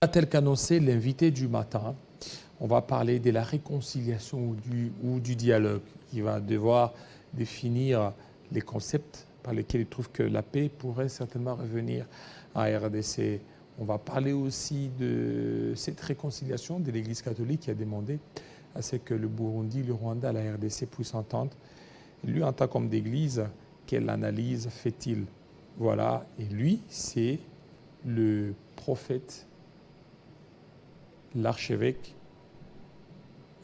Tel qu'annoncé, l'invité du matin, on va parler de la réconciliation ou du dialogue. Il va devoir définir les concepts par lesquels il trouve que la paix pourrait certainement revenir à RDC. On va parler aussi de cette réconciliation de l'Église catholique qui a demandé à ce que le Burundi, le Rwanda, la RDC puissent s'entendre. Lui, en tant qu'homme d'Église, quelle analyse fait-il? Voilà, et lui, c'est le prophète, l'archevêque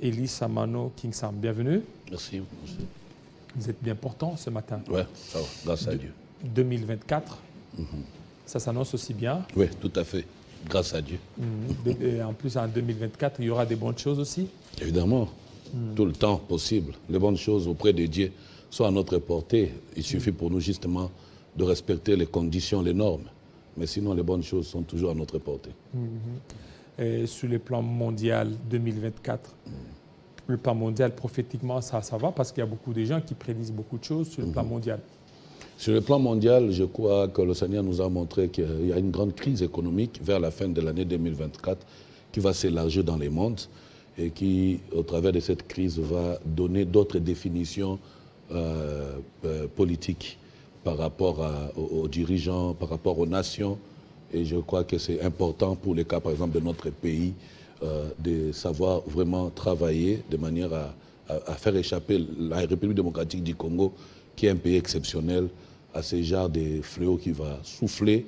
Elie Samano Kingsam. Bienvenue. Merci. Vous êtes bien portant ce matin. Oui, ça va, grâce à Dieu. 2024, ça s'annonce aussi bien. Oui, tout à fait, grâce à Dieu. Et en plus, en 2024, il y aura des bonnes choses aussi. Évidemment, tout le temps possible. Les bonnes choses auprès de Dieu sont à notre portée. Il suffit pour nous justement de respecter les conditions, les normes. Mais sinon, les bonnes choses sont toujours à notre portée. Et sur le plan mondial 2024, le plan mondial, prophétiquement, ça va parce qu'il y a beaucoup de gens qui prédisent beaucoup de choses sur le plan mondial. Sur le plan mondial, je crois que le Seigneur nous a montré qu'il y a une grande crise économique vers la fin de l'année 2024 qui va s'élargir dans les mondes et qui, au travers de cette crise, va donner d'autres définitions politiques par rapport aux dirigeants, par rapport aux nations. Et je crois que c'est important pour les cas, par exemple, de notre pays, de savoir vraiment travailler de manière à faire échapper la République démocratique du Congo, qui est un pays exceptionnel, à ce genre de fléaux qui va souffler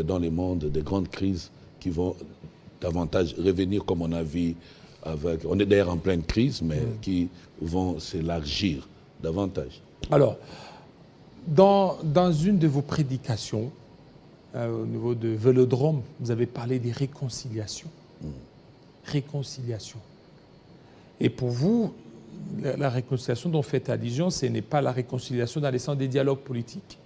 dans le monde, des grandes crises qui vont davantage revenir comme on a vu avec... On est d'ailleurs en pleine crise, mais qui vont s'élargir davantage. Alors, dans une de vos prédications, au niveau de Vélodrome, vous avez parlé des réconciliations. Réconciliation. Et pour vous, la réconciliation dont vous faites allusion, ce n'est pas la réconciliation dans le sens des dialogues politiques,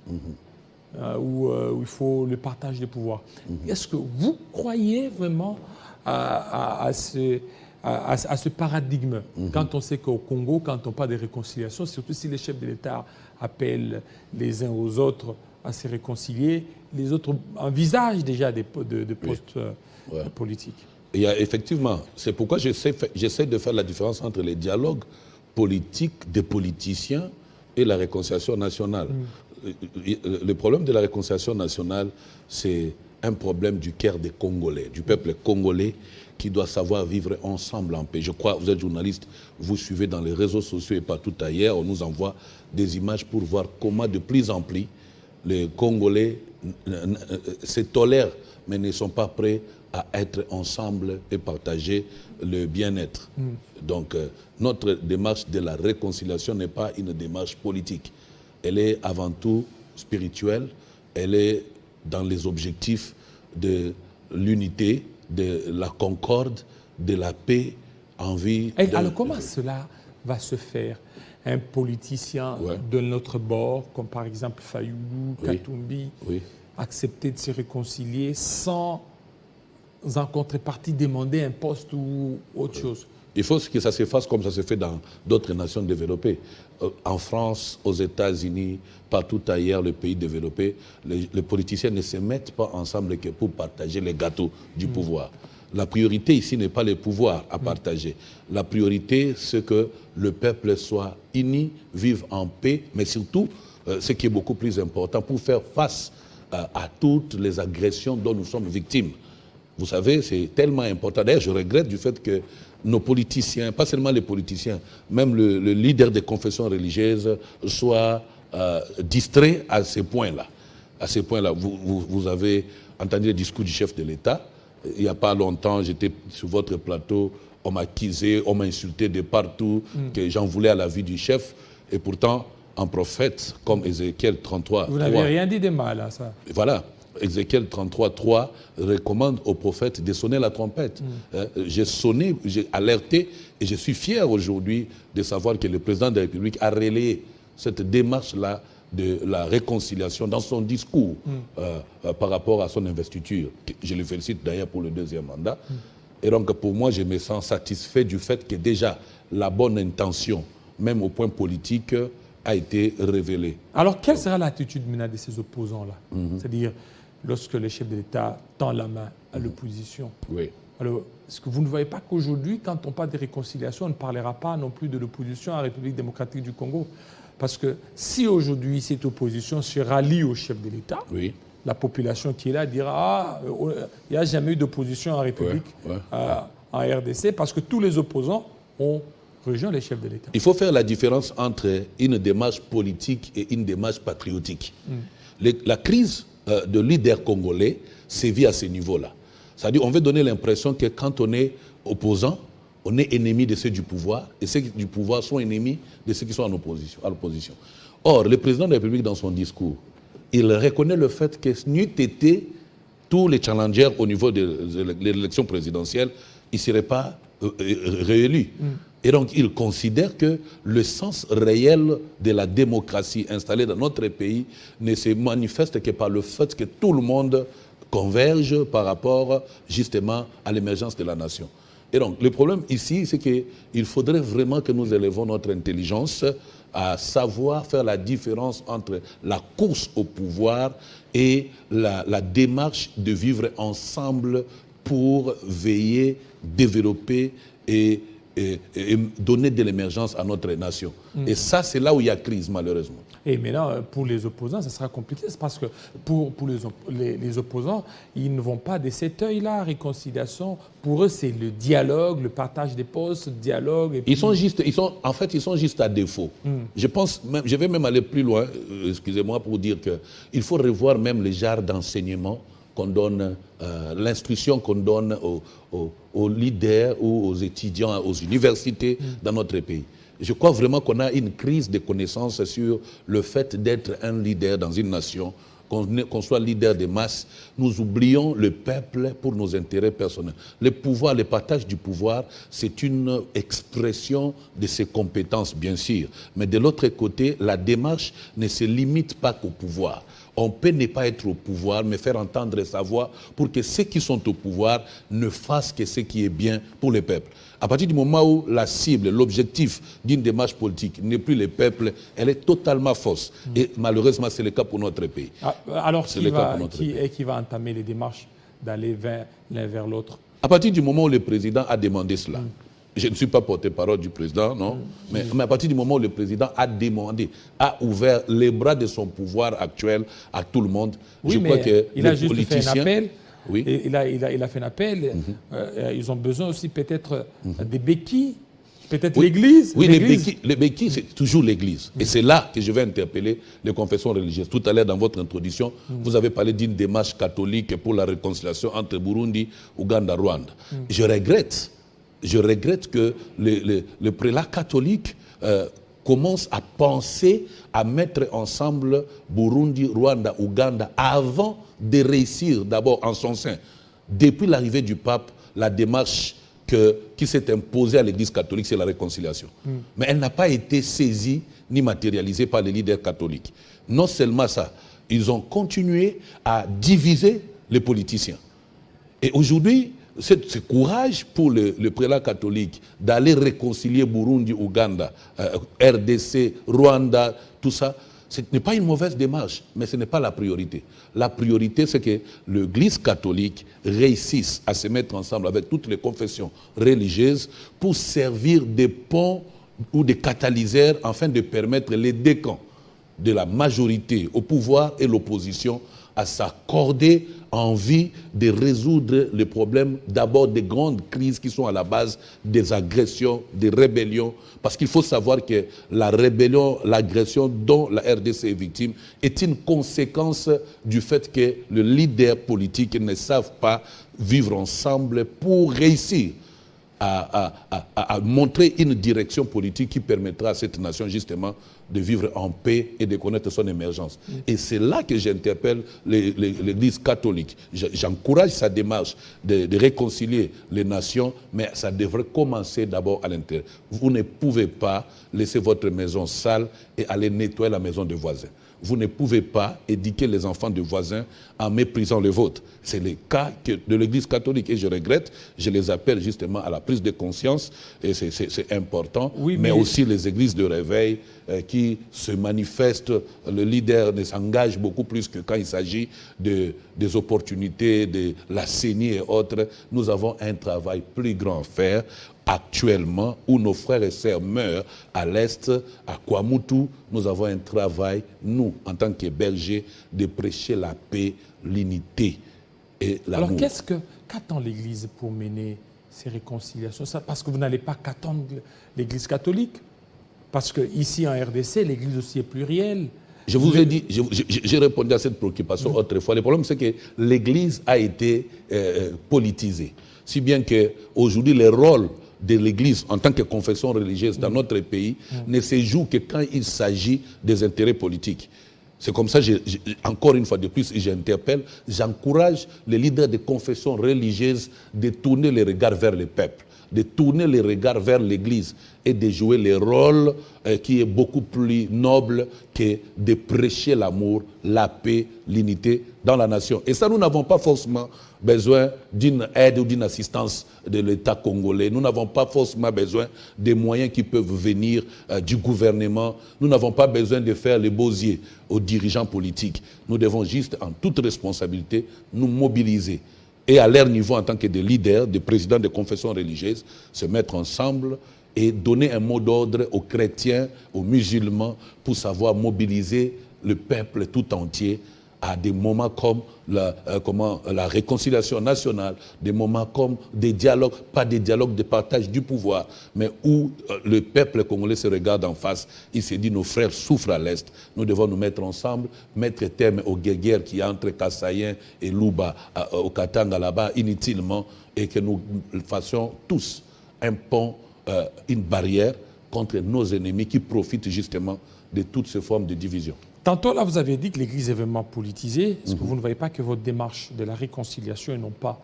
où il faut le partage des pouvoirs. Est-ce que vous croyez vraiment à ce paradigme quand on sait qu'au Congo, quand on parle de réconciliation, surtout si les chefs de l'État appellent les uns aux autres à se réconcilier, les autres envisagent déjà des postes politiques. Il y a effectivement, c'est pourquoi j'essaie de faire la différence entre les dialogues politiques des politiciens et la réconciliation nationale. Le problème de la réconciliation nationale, c'est un problème du cœur des Congolais, du peuple congolais qui doit savoir vivre ensemble en paix. Je crois, vous êtes journaliste, vous suivez dans les réseaux sociaux et partout ailleurs, on nous envoie des images pour voir comment de plus en plus les Congolais se tolèrent, mais ne sont pas prêts à être ensemble et partager le bien-être. Donc, notre démarche de la réconciliation n'est pas une démarche politique. Elle est avant tout spirituelle, elle est dans les objectifs de l'unité, de la concorde, de la paix en vie. Alors, comment cela va se faire? Un politicien de notre bord, comme par exemple Fayoulou, Katumbi, accepter de se réconcilier sans en contrepartie demander un poste ou autre chose? Il faut que ça se fasse comme ça se fait dans d'autres nations développées. En France, aux États-Unis, partout ailleurs, les pays développés, les politiciens ne se mettent pas ensemble que pour partager les gâteaux du pouvoir. La priorité ici n'est pas le pouvoir à partager. La priorité, c'est que le peuple soit uni, vive en paix, mais surtout, ce qui est beaucoup plus important, pour faire face à toutes les agressions dont nous sommes victimes. Vous savez, c'est tellement important. D'ailleurs, je regrette du fait que nos politiciens, pas seulement les politiciens, même le leader des confessions religieuses, soit distrait à ces points-là. À ces points-là, vous avez entendu le discours du chef de l'État. Il n'y a pas longtemps, j'étais sur votre plateau, on m'a accusé, on m'a insulté de partout, que j'en voulais à la vie du chef. Et pourtant, un prophète comme Ézéchiel 33... Vous n'avez rien dit de mal à ça. Voilà. Ézéchiel 33:3 recommande aux prophètes de sonner la trompette. J'ai sonné, j'ai alerté et je suis fier aujourd'hui de savoir que le président de la République a relayé cette démarche-là de la réconciliation dans son discours par rapport à son investiture. Je le félicite d'ailleurs pour le deuxième mandat. Et donc pour moi, je me sens satisfait du fait que déjà la bonne intention, même au point politique, a été révélée. Alors quelle sera l'attitude maintenant de ces opposants-là? C'est-à-dire, lorsque le chef de l'État tend la main à l'opposition. Oui. Alors, est-ce que vous ne voyez pas qu'aujourd'hui, quand on parle de réconciliation, on ne parlera pas non plus de l'opposition à la République démocratique du Congo? Parce que si aujourd'hui cette opposition se rallie au chef de l'État, Oui. la population qui est là dira « Ah, il n'y a jamais eu d'opposition en République, en RDC, parce que tous les opposants ont rejoint les chefs de l'État. » Il faut faire la différence entre une démarche politique et une démarche patriotique. La crise de leader congolais sévit à ce niveau-là. C'est-à-dire on veut donner l'impression que quand on est opposant, on est ennemi de ceux du pouvoir, et ceux du pouvoir sont ennemis de ceux qui sont à l'opposition. Or, le président de la République, dans son discours, il reconnaît le fait que n'eût été tous les challengers au niveau de l'élection présidentielle, ils ne seraient pas réélus. Et donc, il considère que le sens réel de la démocratie installée dans notre pays ne se manifeste que par le fait que tout le monde converge par rapport justement à l'émergence de la nation. Et donc, le problème ici, c'est qu'il faudrait vraiment que nous élevons notre intelligence à savoir faire la différence entre la course au pouvoir et la démarche de vivre ensemble pour veiller, développer et donner de l'émergence à notre nation. Et ça, c'est là où il y a crise, malheureusement. Et maintenant, pour les opposants, ça sera compliqué. C'est parce que pour les opposants, ils ne vont pas de cet œil-là, réconciliation. Pour eux, c'est le dialogue, le partage des postes, le dialogue. Et puis... En fait, ils sont juste à défaut. Je pense, même, je vais même aller plus loin, excusez-moi, pour dire qu'il faut revoir même les genres d'enseignement qu'on donne, l'instruction qu'on donne aux leaders ou aux étudiants, aux universités dans notre pays. Je crois vraiment qu'on a une crise de connaissances sur le fait d'être un leader dans une nation, qu'on soit leader des masses. Nous oublions le peuple pour nos intérêts personnels. Le pouvoir, le partage du pouvoir, c'est une expression de ses compétences, bien sûr. Mais de l'autre côté, la démarche ne se limite pas qu'au pouvoir. On peut ne pas être au pouvoir, mais faire entendre sa voix pour que ceux qui sont au pouvoir ne fassent que ce qui est bien pour le peuple. À partir du moment où la cible, l'objectif d'une démarche politique n'est plus le peuple, elle est totalement fausse. Et malheureusement, c'est le cas pour notre pays. Alors, qui va entamer les démarches d'aller l'un vers l'autre? À partir du moment où le président a demandé cela, je ne suis pas porte-parole du président, non, mais à partir du moment où le président a demandé, a ouvert les bras de son pouvoir actuel à tout le monde, oui, je crois que il a juste fait un appel. Oui. Et il a fait un appel. Ils ont besoin aussi peut-être des béquilles, peut-être l'Église. Oui, les béquilles, c'est toujours l'Église. Et c'est là que je vais interpeller les confessions religieuses. Tout à l'heure, dans votre introduction, vous avez parlé d'une démarche catholique pour la réconciliation entre Burundi, Ouganda, Rwanda. Je regrette que le prélat catholique commence à penser à mettre ensemble Burundi, Rwanda, Ouganda avant de réussir d'abord en son sein. Depuis l'arrivée du pape, la démarche qui s'est imposée à l'Église catholique, c'est la réconciliation. Mais elle n'a pas été saisie ni matérialisée par les leaders catholiques. Non seulement ça, ils ont continué à diviser les politiciens. Et aujourd'hui, ce courage pour le prélat catholique d'aller réconcilier Burundi, Ouganda, RDC, Rwanda, tout ça, ce n'est pas une mauvaise démarche, mais ce n'est pas la priorité. La priorité, c'est que l'Église catholique réussisse à se mettre ensemble avec toutes les confessions religieuses pour servir des ponts ou des catalyseurs afin de permettre les deux camps de la majorité au pouvoir et l'opposition à s'accorder en vue de résoudre les problèmes d'abord des grandes crises qui sont à la base des agressions, des rébellions. Parce qu'il faut savoir que la rébellion, l'agression dont la RDC est victime est une conséquence du fait que les leaders politiques ne savent pas vivre ensemble pour réussir à montrer une direction politique qui permettra à cette nation justement de vivre en paix et de connaître son émergence. Et c'est là que j'interpelle l'Église catholique. J'encourage sa démarche de réconcilier les nations, mais ça devrait commencer d'abord à l'intérieur. Vous ne pouvez pas laisser votre maison sale et aller nettoyer la maison de voisin. Vous ne pouvez pas éduquer les enfants de voisins en méprisant le vôtre. C'est le cas de l'Église catholique et je regrette, je les appelle justement à la prise de conscience et c'est important, oui, mais aussi les églises de réveil qui se manifestent, le leader ne s'engage beaucoup plus que quand il s'agit des opportunités, de la CENI et autres. Nous avons un travail plus grand à faire actuellement où nos frères et sœurs meurent à l'Est, à Kwamutu. Nous avons un travail, nous, en tant que bergers, de prêcher la paix, l'unité et l'amour. Alors qu'attend l'Église pour mener ces réconciliations? Parce que vous n'allez pas qu'attendre l'Église catholique. Parce qu'ici en RDC, l'Église aussi est plurielle. Je vous ai dit, j'ai répondu à cette préoccupation autrefois. Le problème, c'est que l'Église a été politisée. Si bien qu'aujourd'hui, le rôle de l'Église en tant que confession religieuse dans notre pays ne se joue que quand il s'agit des intérêts politiques. C'est comme ça, encore une fois de plus, j'interpelle, j'encourage les leaders de confession religieuse de tourner les regards vers le peuple, de tourner les regards vers l'Église et de jouer le rôle qui est beaucoup plus noble que de prêcher l'amour, la paix, l'unité dans la nation. Et ça, nous n'avons pas forcément besoin d'une aide ou d'une assistance de l'État congolais. Nous n'avons pas forcément besoin des moyens qui peuvent venir du gouvernement. Nous n'avons pas besoin de faire les beaux-yeux aux dirigeants politiques. Nous devons juste, en toute responsabilité, nous mobiliser. Et à leur niveau, en tant que des leaders, des présidents de confessions religieuses, se mettre ensemble et donner un mot d'ordre aux chrétiens, aux musulmans, pour savoir mobiliser le peuple tout entier à des moments comme la réconciliation nationale, des moments comme des dialogues, pas des dialogues de partage du pouvoir, mais où le peuple congolais se regarde en face, il se dit nos frères souffrent à l'Est, nous devons nous mettre ensemble, mettre terme aux guerres qui entre Kassaïen et Luba, au Katanga là-bas, inutilement, et que nous fassions tous un pont, une barrière contre nos ennemis qui profitent justement de toutes ces formes de division. Tantôt, là, vous avez dit que l'Église est vraiment politisée. Est-ce que vous ne voyez pas que votre démarche de la réconciliation et non pas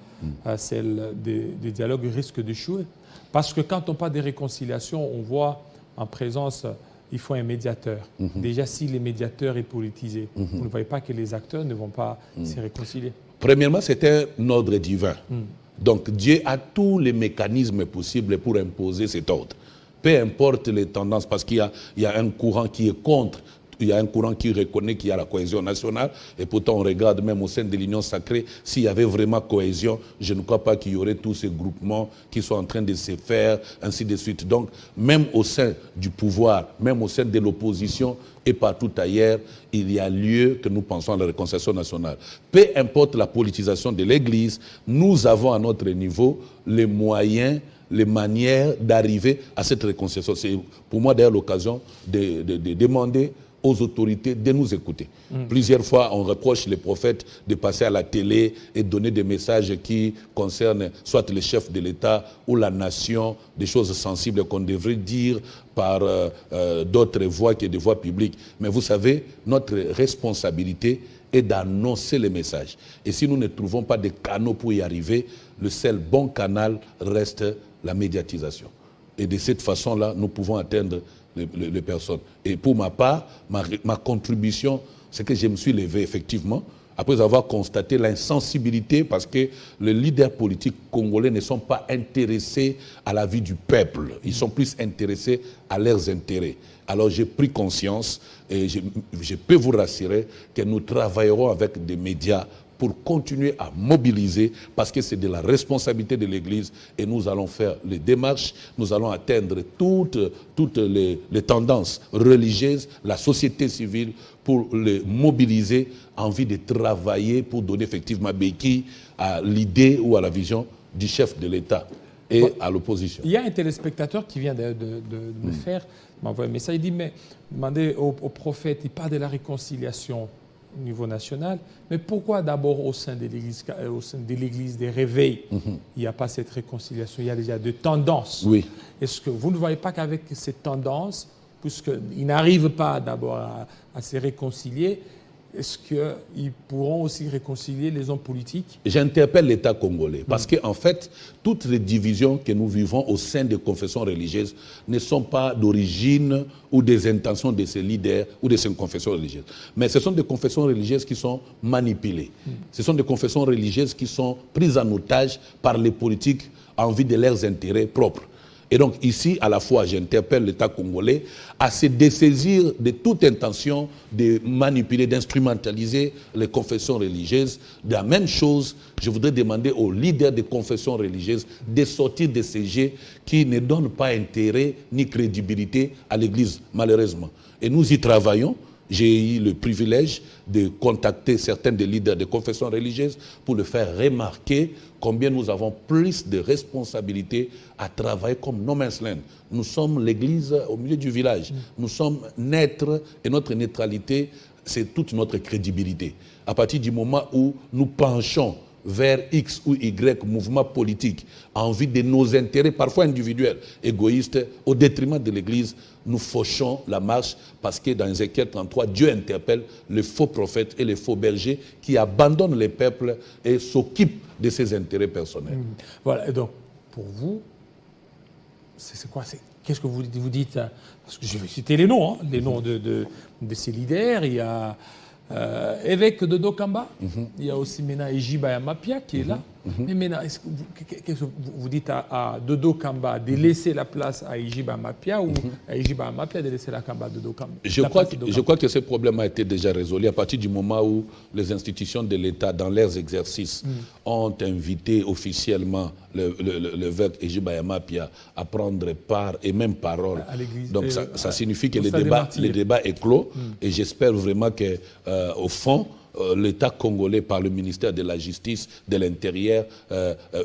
celle des dialogues risque d'échouer? Parce que quand on parle de réconciliation, on voit en présence, il faut un médiateur. Déjà, si le médiateur est politisé, vous ne voyez pas que les acteurs ne vont pas se réconcilier? Premièrement, c'est un ordre divin. Donc, Dieu a tous les mécanismes possibles pour imposer cet ordre. Peu importe les tendances, parce qu'il y a un courant qui est contre. Il y a un courant qui reconnaît qu'il y a la cohésion nationale et pourtant on regarde même au sein de l'Union sacrée, s'il y avait vraiment cohésion, je ne crois pas qu'il y aurait tous ces groupements qui sont en train de se faire, ainsi de suite. Donc même au sein du pouvoir, même au sein de l'opposition et partout ailleurs, il y a lieu que nous pensons à la réconciliation nationale. Peu importe la politisation de l'Église, nous avons à notre niveau les moyens, les manières d'arriver à cette réconciliation. C'est pour moi d'ailleurs l'occasion de demander aux autorités de nous écouter. Plusieurs fois, on reproche les prophètes de passer à la télé et donner des messages qui concernent soit le chef de l'État ou la nation, des choses sensibles qu'on devrait dire par d'autres voies que des voies publiques. Mais vous savez, notre responsabilité est d'annoncer les messages. Et si nous ne trouvons pas de canaux pour y arriver, le seul bon canal reste la médiatisation. Et de cette façon-là, nous pouvons atteindre les personnes. Et pour ma part, ma contribution, c'est que je me suis levé effectivement, après avoir constaté l'insensibilité, parce que les leaders politiques congolais ne sont pas intéressés à la vie du peuple, ils sont plus intéressés à leurs intérêts. Alors j'ai pris conscience, et je peux vous rassurer que nous travaillerons avec des médias pour continuer à mobiliser, parce que c'est de la responsabilité de l'Église et nous allons faire les démarches, nous allons atteindre toutes les tendances religieuses, la société civile, pour les mobiliser en vue de travailler pour donner effectivement béquille à l'idée ou à la vision du chef de l'État et à l'opposition. Il y a un téléspectateur qui vient de me faire, m'envoyer un message, il dit, mais demandez au prophète, il parle de la réconciliation au niveau national, mais pourquoi d'abord au sein de l'Église des réveils, il n'y a pas cette réconciliation, il y a déjà des tendances. Oui. Est-ce que vous ne voyez pas qu'avec ces tendances, puisqu'ils n'arrivent pas d'abord à se réconcilier, est-ce qu'ils pourront aussi réconcilier les hommes politiques? J'interpelle l'État congolais parce qu'en fait, toutes les divisions que nous vivons au sein des confessions religieuses ne sont pas d'origine ou des intentions de ces leaders ou de ces confessions religieuses. Mais ce sont des confessions religieuses qui sont manipulées. Ce sont des confessions religieuses qui sont prises en otage par les politiques en vue de leurs intérêts propres. Et donc ici, à la fois, j'interpelle l'État congolais à se dessaisir de toute intention de manipuler, d'instrumentaliser les confessions religieuses. De la même chose, je voudrais demander aux leaders des confessions religieuses de sortir de ces jets qui ne donnent pas intérêt ni crédibilité à l'Église, malheureusement. Et nous y travaillons. J'ai eu le privilège de contacter certains des leaders des confessions religieuses pour le faire remarquer combien nous avons plus de responsabilités à travailler comme no man's land. Nous sommes l'église au milieu du village. Nous sommes neutres et notre neutralité, c'est toute notre crédibilité. À partir du moment où nous penchons vers X ou Y mouvement politique en vue de nos intérêts, parfois individuels, égoïstes, au détriment de l'Église, nous fauchons la marche parce que dans Ézéchiel 33, Dieu interpelle les faux prophètes et les faux bergers qui abandonnent les peuples et s'occupent de ses intérêts personnels. Voilà, et donc pour vous, c'est quoi? Qu'est-ce que vous dites? Parce que je vais citer les noms, les noms de ces leaders. Il y a évêque de Dokamba, il y a aussi maintenant Ejiba Yamapia qui est là. Mais maintenant, qu'est-ce que vous dites à Dodo Kamba de laisser la place à Ejiba Yamapia ou à Ejiba Yamapia de laisser la Kamba de Dokamba? Je crois que ce problème a été déjà résolu à partir du moment où les institutions de l'État, dans leurs exercices, ont invité officiellement l'évêque Ejiba Yamapia à prendre part et même parole. Donc ça signifie que le débat est clos et j'espère vraiment que, au fond, l'État congolais, par le ministère de la Justice, de l'Intérieur,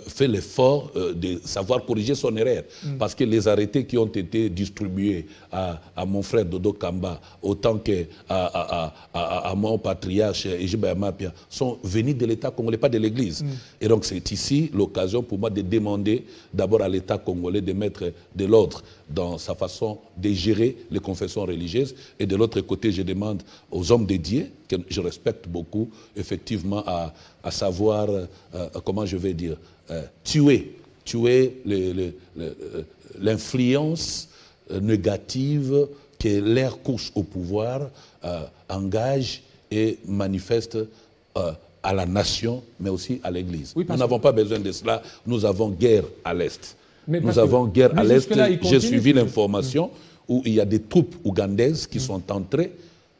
fait l'effort de savoir corriger son erreur. Parce que les arrêtés qui ont été distribués à mon frère Dodo Kamba, autant qu'à mon patriarche Ejiba Yamapia, sont venus de l'État congolais, pas de l'Église. Et donc c'est ici l'occasion pour moi de demander d'abord à l'État congolais de mettre de l'ordre dans sa façon de gérer les confessions religieuses. Et de l'autre côté, je demande aux hommes dédiés, que je respecte beaucoup, effectivement, à savoir, comment je vais dire, tuer l'influence négative que leur course au pouvoir engage et manifeste à la nation, mais aussi à l'Église. Oui, nous n'avons pas besoin de cela, nous avons guerre à l'Est. Nous avons guerre à l'Est. J'ai suivi l'information où il y a des troupes ougandaises qui sont entrées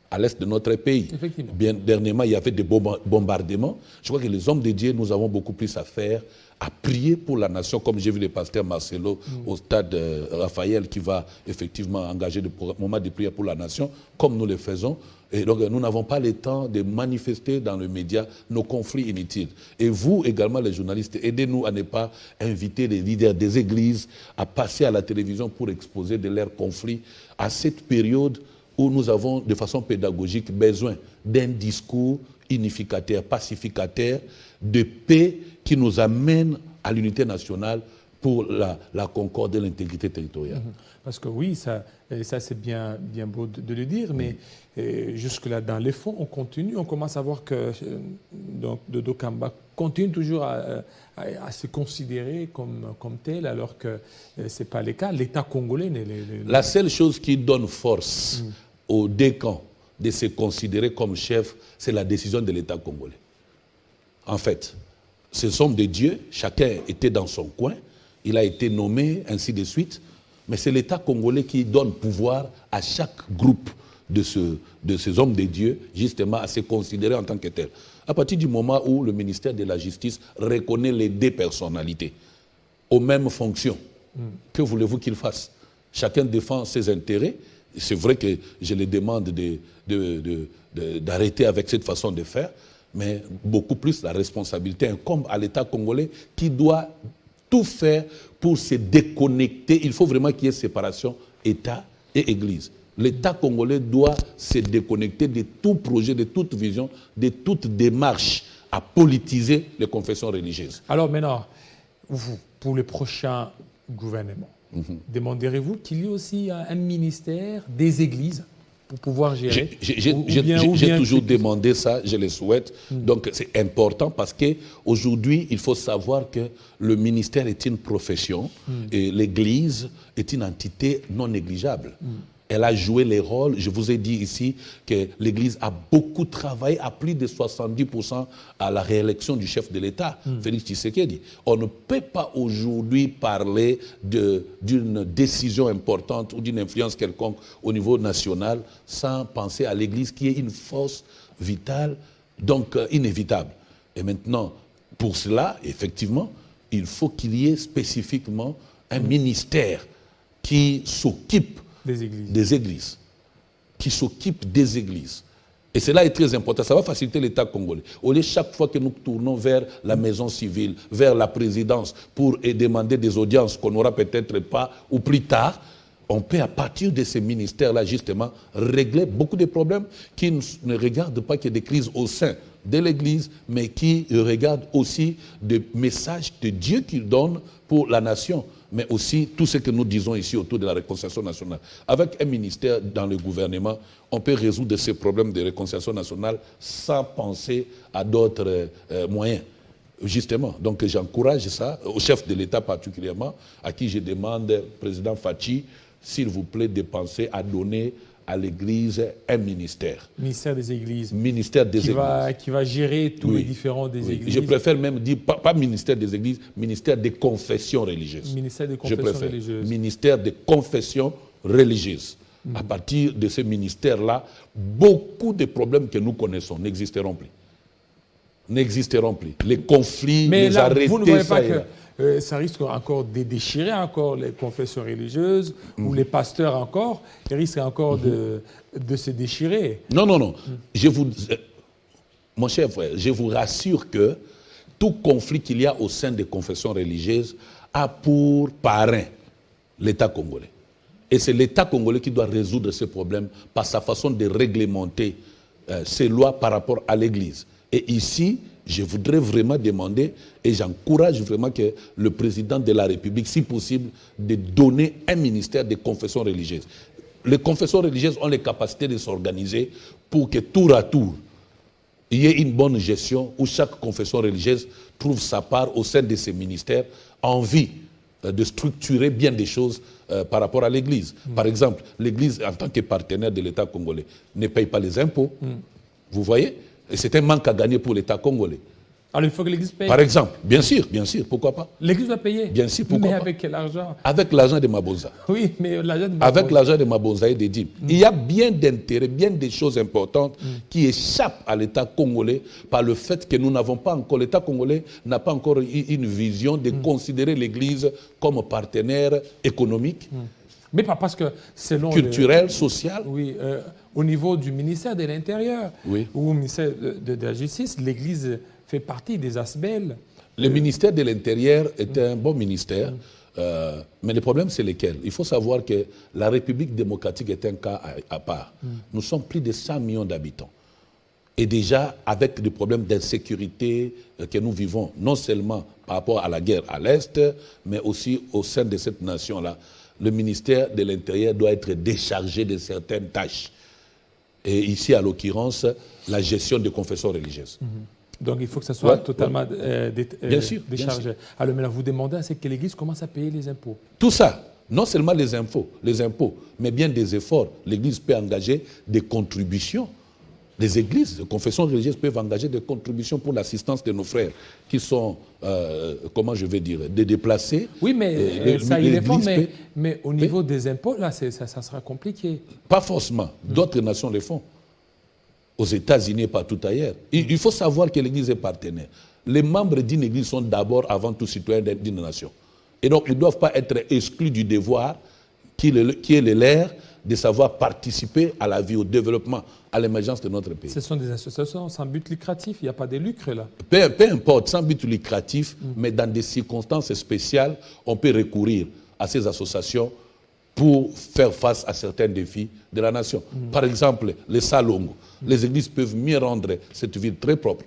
à l'est de notre pays. Bien, dernièrement, il y avait des bombardements. Je crois que les hommes de Dieu, nous avons beaucoup plus à faire, à prier pour la nation, comme j'ai vu le pasteur Marcelo au stade Raphaël qui va effectivement engager des moments de prière pour la nation, comme nous le faisons. Et donc, nous n'avons pas le temps de manifester dans les médias nos conflits inutiles. Et vous également, les journalistes, aidez-nous à ne pas inviter les leaders des églises à passer à la télévision pour exposer de leurs conflits à cette période où nous avons, de façon pédagogique, besoin d'un discours unificateur, pacificateur, de paix qui nous amène à l'unité nationale pour la concorde et l'intégrité territoriale. Parce que oui, ça c'est bien beau de le dire, mais jusque-là, dans les fonds, on continue, on commence à voir que Dodo Kamba continue toujours à se considérer comme tel, alors que ce n'est pas le cas. L'État congolais n'est... La seule chose qui donne force aux décans de se considérer comme chef, c'est la décision de l'État congolais. En fait, ce sont des dieux, chacun était dans son coin, il a été nommé, ainsi de suite, mais c'est l'État congolais qui donne pouvoir à chaque groupe de ces hommes de Dieu, justement, à se considérer en tant que tel. À partir du moment où le ministère de la Justice reconnaît les deux personnalités aux mêmes fonctions, que voulez-vous qu'ils fassent? Chacun défend ses intérêts. C'est vrai que je les demande d'arrêter avec cette façon de faire, mais beaucoup plus la responsabilité incombe à l'État congolais qui doit tout faire pour se déconnecter. Il faut vraiment qu'il y ait séparation État et Église. L'État congolais doit se déconnecter de tout projet, de toute vision, de toute démarche à politiser les confessions religieuses. Alors maintenant, vous, pour le prochain gouvernement, demanderez-vous qu'il y ait aussi un ministère des églises pour pouvoir gérer? J'ai toujours demandé ça, je le souhaite. Donc c'est important parce qu'aujourd'hui, il faut savoir que le ministère est une profession et l'Église est une entité non négligeable. Elle a joué les rôles. Je vous ai dit ici que l'Église a beaucoup travaillé, à plus de 70% à la réélection du chef de l'État, Félix Tshisekedi. On ne peut pas aujourd'hui parler d'une décision importante ou d'une influence quelconque au niveau national sans penser à l'Église qui est une force vitale, donc inévitable. Et maintenant, pour cela, effectivement, il faut qu'il y ait spécifiquement un ministère qui s'occupe des églises, qui s'occupent des églises. Et cela est très important, ça va faciliter l'État congolais. Au lieu, chaque fois que nous tournons vers la maison civile, vers la présidence, pour demander des audiences qu'on n'aura peut-être pas, ou plus tard, on peut à partir de ces ministères-là, justement, régler beaucoup de problèmes qui ne regardent pas qu'il y ait des crises au sein de l'Église, mais qui regardent aussi des messages de Dieu qu'il donne pour la nation, mais aussi tout ce que nous disons ici autour de la réconciliation nationale. Avec un ministère dans le gouvernement, on peut résoudre ces problèmes de réconciliation nationale sans penser à d'autres moyens. Justement, donc j'encourage ça, au chef de l'État particulièrement, à qui je demande, président Fachi, s'il vous plaît, de penser à donner à l'Église un ministère. Ministère des Églises. Ministère des Églises. Qui va gérer tous les différents des Églises. Je préfère même dire, pas ministère des Églises, ministère des confessions religieuses. Ministère des confessions religieuses. Ministère des confessions religieuses. À partir de ce ministère-là, beaucoup de problèmes que nous connaissons n'existeront plus. N'existeront plus. Les conflits, les arrêtés, vous ne voyez pas que ça risque encore de déchirer encore les confessions religieuses ou les pasteurs encore, ils risquent encore de se déchirer. Non. Mon cher frère, je vous rassure que tout conflit qu'il y a au sein des confessions religieuses a pour parrain l'État congolais. Et c'est l'État congolais qui doit résoudre ces problèmes par sa façon de réglementer ces lois par rapport à l'Église. Et ici, je voudrais vraiment demander, et j'encourage vraiment que le président de la République, si possible, de donner un ministère des confessions religieuses. Les confessions religieuses ont les capacités de s'organiser pour que tour à tour, il y ait une bonne gestion où chaque confession religieuse trouve sa part au sein de ces ministères en vue de structurer bien des choses par rapport à l'Église. Par exemple, l'Église, en tant que partenaire de l'État congolais, ne paye pas les impôts. Vous voyez ? Et c'est un manque à gagner pour l'État congolais. Alors il faut que l'Église paye. Par exemple, bien sûr, pourquoi pas. L'Église va payer. Bien sûr, pourquoi pas. Mais avec quel argent? Avec l'argent de Mabonza. Oui, mais l'argent de Mabonza. Avec l'argent de Mabonza et des dîmes. Il y a bien d'intérêts, bien des choses importantes qui échappent à l'État congolais par le fait que nous n'avons pas encore, l'État congolais n'a pas encore une vision de considérer l'Église comme partenaire économique. Mais pas parce que selon culturel, social. Oui, au niveau du ministère de l'Intérieur ou au ministère de la Justice, l'Église fait partie des ASBEL. Le ministère de l'Intérieur est un bon ministère, mais le problème c'est lequel? Il faut savoir que la République démocratique est un cas à part. Nous sommes plus de 100 millions d'habitants. Et déjà, avec des problèmes d'insécurité que nous vivons, non seulement par rapport à la guerre à l'Est, mais aussi au sein de cette nation-là, le ministère de l'Intérieur doit être déchargé de certaines tâches. Et ici, à l'occurrence, la gestion des confessions religieuses. Donc il faut que ça soit totalement déchargé. Bien sûr. Alors maintenant, vous demandez à ce que l'Église commence à payer les impôts. Tout ça, non seulement les impôts, mais bien des efforts. L'Église peut engager des contributions. Les églises, les confessions religieuses peuvent engager des contributions pour l'assistance de nos frères qui sont, comment je vais dire, des déplacés. Oui, mais ça, il est fort, mais au niveau des impôts, là, ça sera compliqué. Pas forcément. D'autres nations le font. Aux États-Unis et partout ailleurs. Il faut savoir que l'Église est partenaire. Les membres d'une Église sont d'abord, avant tout, citoyens d'une nation. Et donc, ils ne doivent pas être exclus du devoir qui est le leur de savoir participer à la vie, au développement, à l'émergence de notre pays. Ce sont des associations sans but lucratif, il n'y a pas de lucre là. Peu importe, sans but lucratif, mais dans des circonstances spéciales, on peut recourir à ces associations pour faire face à certains défis de la nation. Par exemple, les salongo. Les églises peuvent mieux rendre cette ville très propre.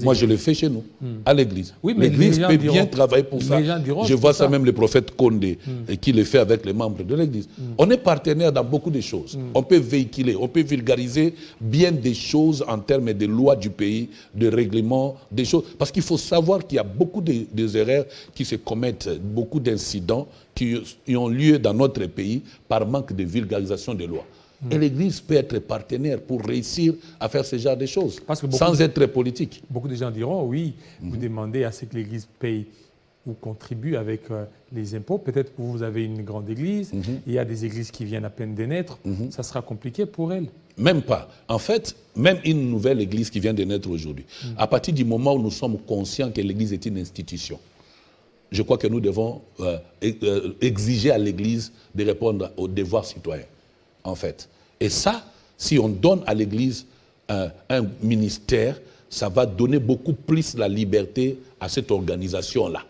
Moi, je le fais chez nous, à l'église. Oui, mais l'église peut bien travailler pour ça. Je vois ça même le prophète Condé, qui le fait avec les membres de l'église. On est partenaire dans beaucoup de choses. On peut véhiculer, on peut vulgariser bien des choses en termes de lois du pays, de règlements, des choses. Parce qu'il faut savoir qu'il y a beaucoup de erreurs qui se commettent, beaucoup d'incidents qui ont lieu dans notre pays par manque de vulgarisation des lois. Et l'Église peut être partenaire pour réussir à faire ce genre de choses, sans être politique. Beaucoup de gens diront, oui, vous demandez à ce que l'Église paye ou contribue avec les impôts. Peut-être que vous avez une grande église, il y a des églises qui viennent à peine de naître, ça sera compliqué pour elles. Même pas. En fait, même une nouvelle église qui vient de naître aujourd'hui, à partir du moment où nous sommes conscients que l'Église est une institution, je crois que nous devons exiger à l'Église de répondre aux devoirs citoyens. En fait. Et ça, si on donne à l'Église un ministère, ça va donner beaucoup plus la liberté à cette organisation-là.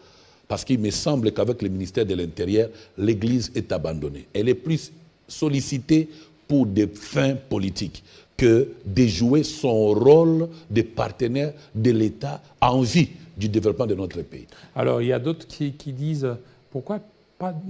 Parce qu'il me semble qu'avec le ministère de l'Intérieur, l'Église est abandonnée. Elle est plus sollicitée pour des fins politiques que de jouer son rôle de partenaire de l'État en vue du développement de notre pays. Alors, il y a d'autres qui disent, pourquoi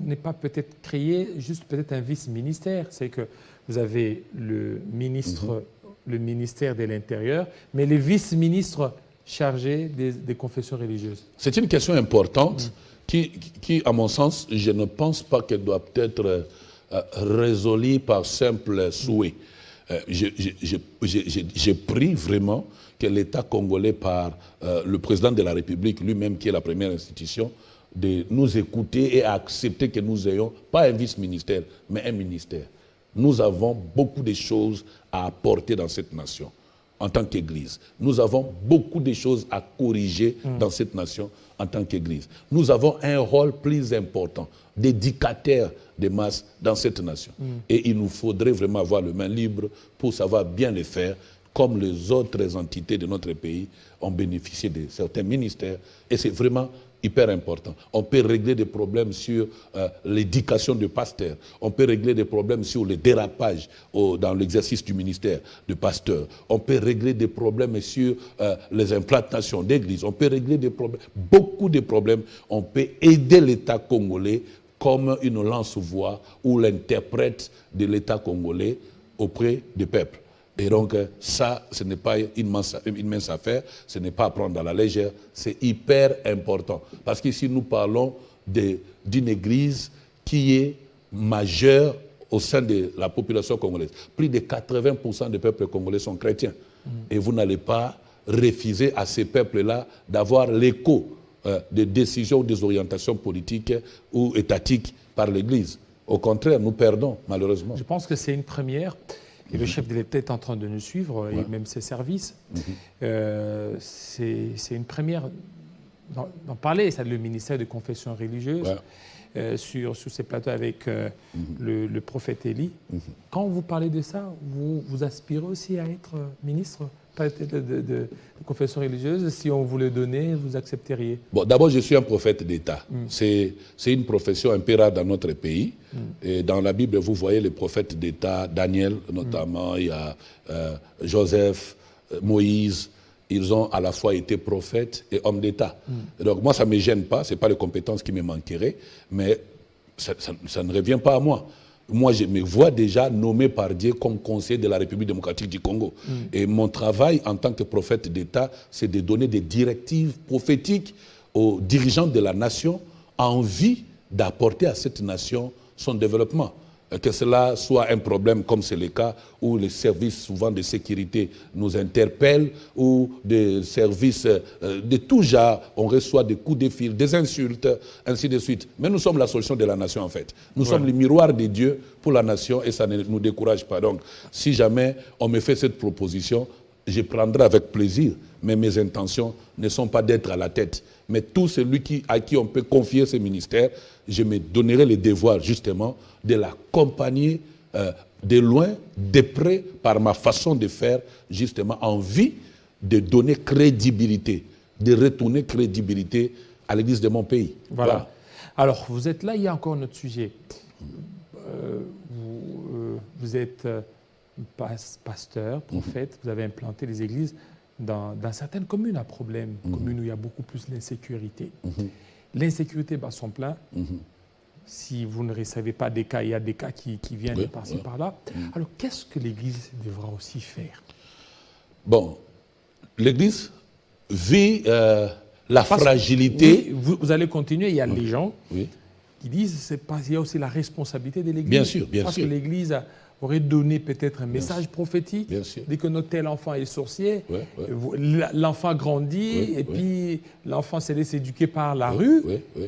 ne pas peut-être créer juste peut-être un vice-ministère? C'est que vous avez le ministre, le ministère de l'Intérieur, mais les vice-ministres chargés des confessions religieuses. C'est une question importante qui, à mon sens, je ne pense pas qu'elle doit être résolue par simple souhait. J'ai pris vraiment que l'État congolais, par le président de la République lui-même, qui est la première institution, de nous écouter et accepter que nous ayons, pas un vice-ministère, mais un ministère. Nous avons beaucoup de choses à apporter dans cette nation, en tant qu'Église. Nous avons beaucoup de choses à corriger dans cette nation, en tant qu'Église. Nous avons un rôle plus important, d'éducateur des masses dans cette nation. Et il nous faudrait vraiment avoir les mains libres pour savoir bien le faire, comme les autres entités de notre pays ont bénéficié de certains ministères. Et c'est vraiment hyper important. On peut régler des problèmes sur l'éducation de pasteurs. On peut régler des problèmes sur le dérapage dans l'exercice du ministère de pasteur. On peut régler des problèmes sur les implantations d'églises. On peut régler des problèmes, beaucoup de problèmes. On peut aider l'État congolais comme une lance-voix ou l'interprète de l'État congolais auprès du peuple. Et donc, ça, ce n'est pas une mince affaire, ce n'est pas à prendre à la légère, c'est hyper important. Parce qu'ici, nous parlons d'une église qui est majeure au sein de la population congolaise. Plus de 80% des peuples congolais sont chrétiens. Et vous n'allez pas refuser à ces peuples-là d'avoir l'écho des décisions ou des orientations politiques ou étatiques par l'Église. Au contraire, nous perdons, malheureusement. Je pense que c'est une première. Et le chef de l'État est en train de nous suivre, et même ses services. C'est une première d'en parler, ça, le ministère de confession religieuse, sur ces plateaux avec le prophète Élie. Quand vous parlez de ça, vous aspirez aussi à être ministre de confession religieuse? Si on vous le donnait, vous accepteriez? Bon, d'abord, je suis un prophète d'État. C'est une profession un peu rare dans notre pays. Et dans la Bible, vous voyez les prophètes d'État, Daniel notamment, il y a Joseph, Moïse. Ils ont à la fois été prophètes et hommes d'État. Donc moi, ça ne me gêne pas, ce n'est pas les compétences qui me manqueraient, mais ça ne revient pas à moi. Moi, je me vois déjà nommé par Dieu comme conseiller de la République démocratique du Congo. Et mon travail en tant que prophète d'État, c'est de donner des directives prophétiques aux dirigeants de la nation en vue d'apporter à cette nation son développement. Que cela soit un problème comme c'est le cas, où les services souvent de sécurité nous interpellent, ou des services de tout genre, on reçoit des coups de fil, des insultes, ainsi de suite. Mais nous sommes la solution de la nation en fait. Nous sommes le miroir de Dieu pour la nation et ça ne nous décourage pas. Donc si jamais on me fait cette proposition, je prendrai avec plaisir, mais mes intentions ne sont pas d'être à la tête. Mais tout celui à qui on peut confier ce ministère, je me donnerai le devoir justement de l'accompagner de loin, de près, par ma façon de faire, justement en vue de donner crédibilité, de retourner crédibilité à l'Église de mon pays. Voilà. Alors, vous êtes là, il y a encore un autre sujet. Vous êtes pasteur, prophète, vous avez implanté les églises. dans certaines communes à problème, communes où il y a beaucoup plus d'insécurité. L'insécurité bat son plein. Si vous ne recevez pas des cas, il y a des cas qui viennent de par-ci par-là. Alors, qu'est-ce que l'Église devra aussi faire? Bon, l'Église vit la fragilité. Oui, vous allez continuer, il y a les gens qui disent qu'il y a aussi la responsabilité de l'Église. Bien sûr, bien sûr. Parce que l'Église aurait donné peut-être un message prophétique. Dès que notre tel enfant est sorcier, l'enfant grandit et puis l'enfant se laisse éduquer par la rue.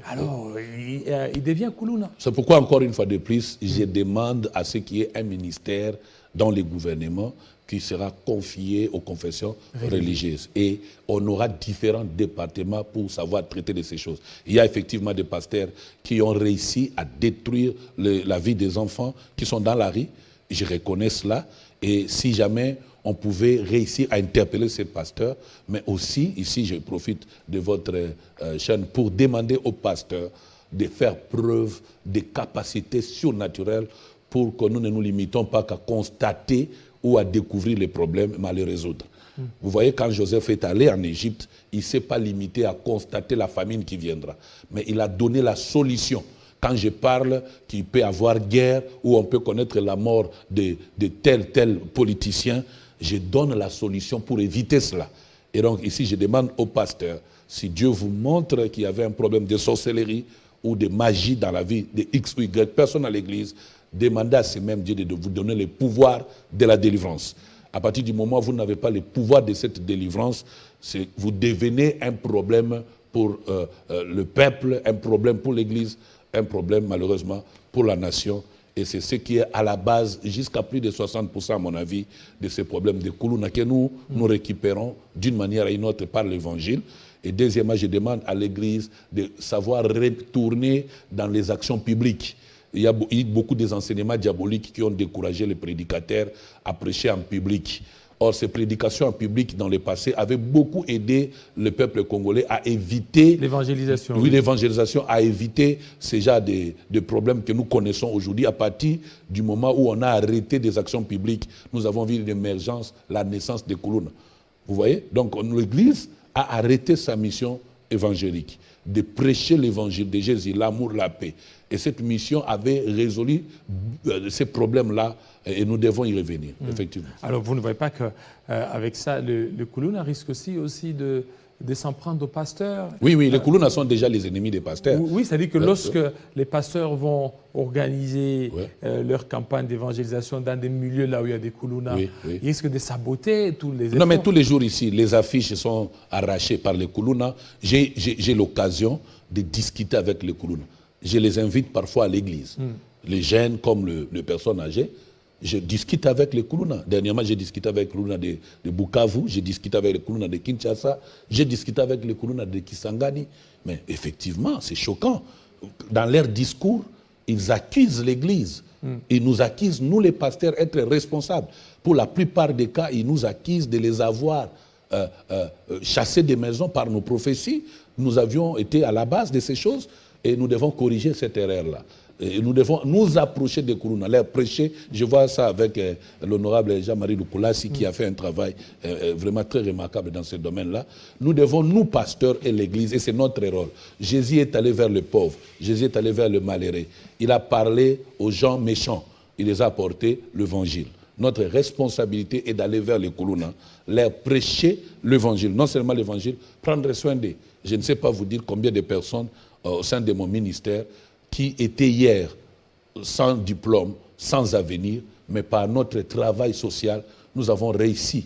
Alors, il devient Koulouna. C'est pourquoi, encore une fois de plus, je demande à ce qu'il y ait un ministère dans les gouvernements qui sera confié aux confessions religieuses. Et on aura différents départements pour savoir traiter de ces choses. Il y a effectivement des pasteurs qui ont réussi à détruire la vie des enfants qui sont dans la rue. Je reconnais cela. Et si jamais on pouvait réussir à interpeller ces pasteurs, mais aussi, ici je profite de votre chaîne pour demander aux pasteurs de faire preuve de capacités surnaturelles pour que nous ne nous limitons pas qu'à constater ou à découvrir les problèmes, mais à les résoudre. Vous voyez, quand Joseph est allé en Égypte, il ne s'est pas limité à constater la famine qui viendra, mais il a donné la solution. Quand je parle qu'il peut y avoir guerre ou on peut connaître la mort de tel politicien, je donne la solution pour éviter cela. Et donc ici, je demande au pasteur, si Dieu vous montre qu'il y avait un problème de sorcellerie ou de magie dans la vie de X ou Y personne à l'église, demandez à ce même Dieu de vous donner le pouvoir de la délivrance. À partir du moment où vous n'avez pas le pouvoir de cette délivrance, vous devenez un problème pour le peuple, un problème pour l'église, un problème malheureusement pour la nation. Et c'est ce qui est à la base, jusqu'à plus de 60% à mon avis, de ces problèmes de Koulouna que nous récupérons d'une manière à une autre par l'évangile. Et deuxièmement, je demande à l'église de savoir retourner dans les actions publiques. Il y a beaucoup des enseignements diaboliques qui ont découragé les prédicateurs à prêcher en public. Or, ces prédications en public dans le passé avaient beaucoup aidé le peuple congolais à éviter... L'évangélisation. Oui, l'évangélisation, à éviter ce genre de problèmes que nous connaissons aujourd'hui. À partir du moment où on a arrêté des actions publiques, nous avons vu l'émergence, la naissance de Koulouna. Vous voyez? Donc, l'Église a arrêté sa mission évangélique, de prêcher l'évangile de Jésus, l'amour, la paix. Et cette mission avait résolu ces problèmes-là et nous devons y revenir, effectivement. Alors, vous ne voyez pas qu'avec ça, le Koulouna risque aussi de s'en prendre aux pasteurs? Oui, les Koulouna sont déjà les ennemis des pasteurs. Oui, c'est-à-dire que lorsque les pasteurs vont organiser leur campagne d'évangélisation dans des milieux là où il y a des Koulouna, ils risquent de saboter tous les efforts. Non, mais tous les jours ici, les affiches sont arrachées par les Koulouna. J'ai l'occasion de discuter avec les Koulouna. Je les invite parfois à l'église. Les jeunes comme les personnes âgées, je discute avec les Koulouna. Dernièrement, j'ai discuté avec les Koulouna de Bukavu, j'ai discuté avec les Koulouna de Kinshasa, j'ai discuté avec les Koulouna de Kisangani. Mais effectivement, c'est choquant. Dans leur discours, ils accusent l'Église. Ils nous accusent, nous les pasteurs, être responsables. Pour la plupart des cas, ils nous accusent de les avoir chassés des maisons par nos prophéties. Nous avions été à la base de ces choses et nous devons corriger cette erreur-là. Et nous devons nous approcher des Koulouna, leur prêcher. Je vois ça avec l'honorable Jean-Marie Lukulasi qui a fait un travail vraiment très remarquable dans ce domaine-là. Nous devons, nous pasteurs et l'Église, et c'est notre rôle. Jésus est allé vers le pauvre, Jésus est allé vers le malheureux. Il a parlé aux gens méchants, il les a apporté l'Évangile. Notre responsabilité est d'aller vers les Koulouna, leur prêcher l'Évangile. Non seulement l'Évangile, prendre soin d'eux. Je ne sais pas vous dire combien de personnes au sein de mon ministère qui étaient hier sans diplôme, sans avenir, mais par notre travail social, nous avons réussi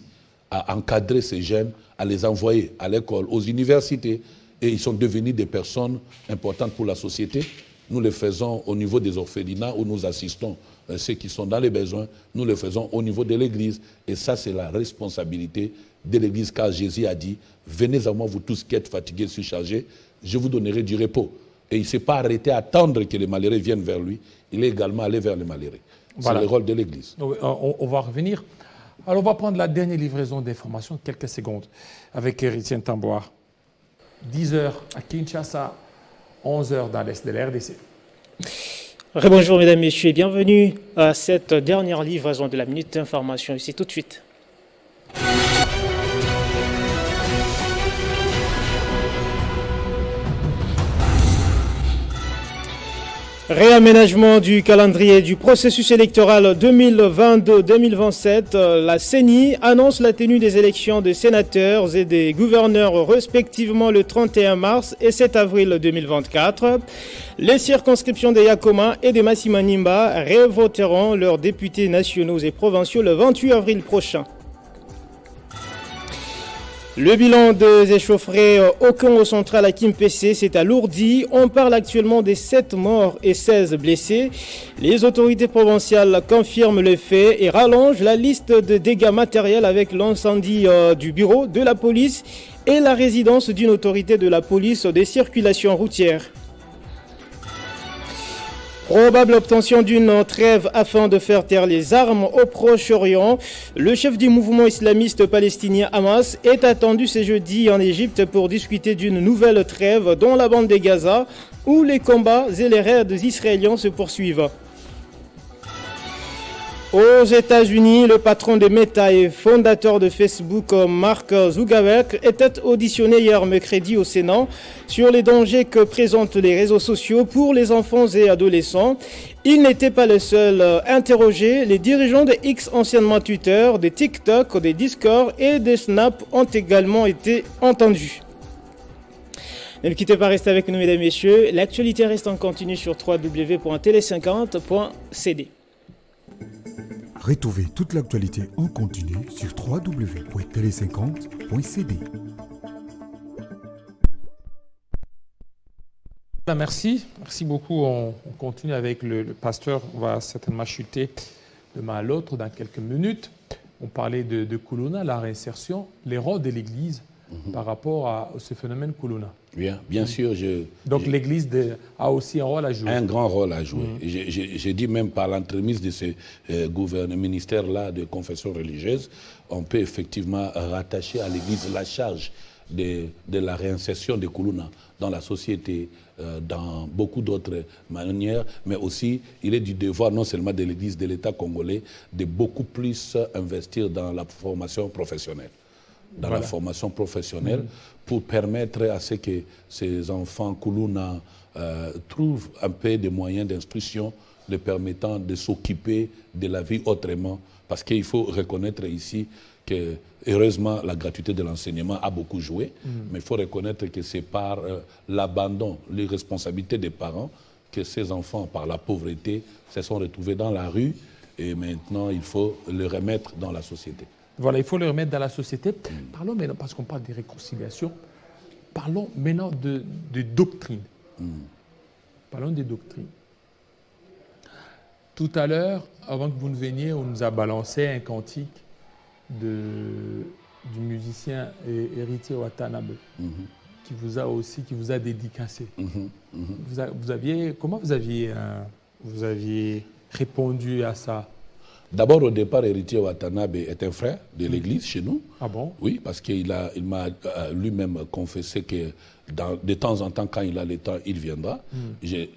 à encadrer ces jeunes, à les envoyer à l'école, aux universités, et ils sont devenus des personnes importantes pour la société. Nous le faisons au niveau des orphelinats où nous assistons ceux qui sont dans les besoins, nous le faisons au niveau de l'Église, et ça c'est la responsabilité de l'Église, car Jésus a dit « Venez à moi vous tous qui êtes fatigués, surchargés, je vous donnerai du repos ». Et il ne s'est pas arrêté à attendre que les malheureux viennent vers lui. Il est également allé vers les malheureux. Voilà. C'est le rôle de l'Église. On va revenir. Alors, on va prendre la dernière livraison d'informations, quelques secondes, avec Héritier Tamboir. 10h à Kinshasa, 11h dans l'Est de la RDC. Rebonjour, mesdames, messieurs, et bienvenue à cette dernière livraison de la Minute d'Information. Ici, tout de suite. Réaménagement du calendrier du processus électoral 2022-2027, la CENI annonce la tenue des élections des sénateurs et des gouverneurs respectivement le 31 mars et 7 avril 2024. Les circonscriptions de Yakoma et de Massimanimba revoteront leurs députés nationaux et provinciaux le 28 avril prochain. Le bilan des échauffourées au Congo central à Kimpese s'est alourdi. On parle actuellement des 7 morts et 16 blessés. Les autorités provinciales confirment les faits et rallongent la liste de dégâts matériels avec l'incendie du bureau de la police et la résidence d'une autorité de la police des circulations routières. Probable obtention d'une trêve afin de faire taire les armes au Proche-Orient. Le chef du mouvement islamiste palestinien Hamas est attendu ce jeudi en Égypte pour discuter d'une nouvelle trêve dans la bande de Gaza où les combats et les raids israéliens se poursuivent. Aux États-Unis, le patron de Meta et fondateur de Facebook, Mark Zuckerberg, était auditionné hier mercredi au Sénat sur les dangers que présentent les réseaux sociaux pour les enfants et adolescents. Il n'était pas le seul interrogé. Les dirigeants de X, anciennement Twitter, de TikTok, de Discord et de Snap ont également été entendus. Ne quittez pas, restez avec nous, mesdames et messieurs. L'actualité reste en continu sur www.tele50.cd. Retrouvez toute l'actualité en continu sur www.tele50.cd. Merci beaucoup. On continue avec le pasteur. On va certainement chuter de main à l'autre dans quelques minutes. On parlait de Kuluna, la réinsertion, les rôles de l'Église par rapport à ce phénomène Kuluna. Bien sûr. Donc l'Église a aussi un rôle à jouer. Un grand rôle à jouer. J'ai dit même par l'entremise de ce ministère-là de confession religieuse, on peut effectivement rattacher à l'Église la charge de la réinsertion des Kuluna dans la société, dans beaucoup d'autres manières, mais aussi il est du devoir non seulement de l'Église, de l'État congolais, de beaucoup plus investir dans la formation professionnelle. La formation professionnelle pour permettre à ce que ces enfants Kuluna trouvent un peu de moyens d'instruction les permettant de s'occuper de la vie autrement. Parce qu'il faut reconnaître ici que, heureusement, la gratuité de l'enseignement a beaucoup joué, mais il faut reconnaître que c'est par l'abandon, l'irresponsabilité des parents que ces enfants, par la pauvreté, se sont retrouvés dans la rue et maintenant il faut les remettre dans la société. Voilà, il faut le remettre dans la société. Parlons maintenant, parce qu'on parle de réconciliation, parlons maintenant de doctrine. Parlons des doctrines. Tout à l'heure, avant que vous ne veniez, on nous a balancé un cantique du musicien héritier Watanabe, qui vous a dédicacé. Comment vous aviez répondu à ça? D'abord, au départ, héritier Watanabe est un frère de l'Église chez nous. Ah bon? Oui, parce qu'il m'a lui-même confessé que de temps en temps, quand il a le temps, il viendra. J'ai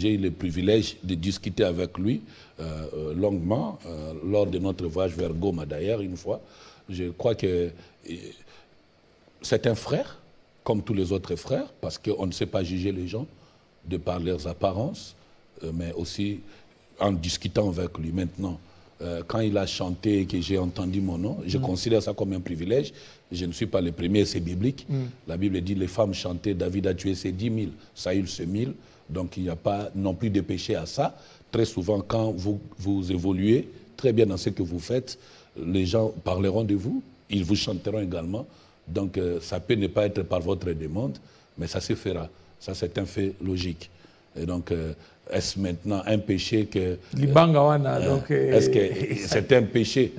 eu le privilège de discuter avec lui longuement lors de notre voyage vers Goma, d'ailleurs, une fois. Je crois que c'est un frère, comme tous les autres frères, parce qu'on ne sait pas juger les gens de par leurs apparences, mais aussi en discutant avec lui maintenant. Quand il a chanté et que j'ai entendu mon nom, je considère ça comme un privilège. Je ne suis pas le premier, c'est biblique. La Bible dit les femmes chantaient, David a tué ses 10 000, Saül ses 1000. Donc il n'y a pas non plus de péché à ça. Très souvent, quand vous évoluez très bien dans ce que vous faites, les gens parleront de vous, ils vous chanteront également. Donc ça peut ne pas être par votre demande, mais ça se fera. Ça, c'est un fait logique. Et donc, est-ce maintenant un péché que... Est-ce que c'est un péché?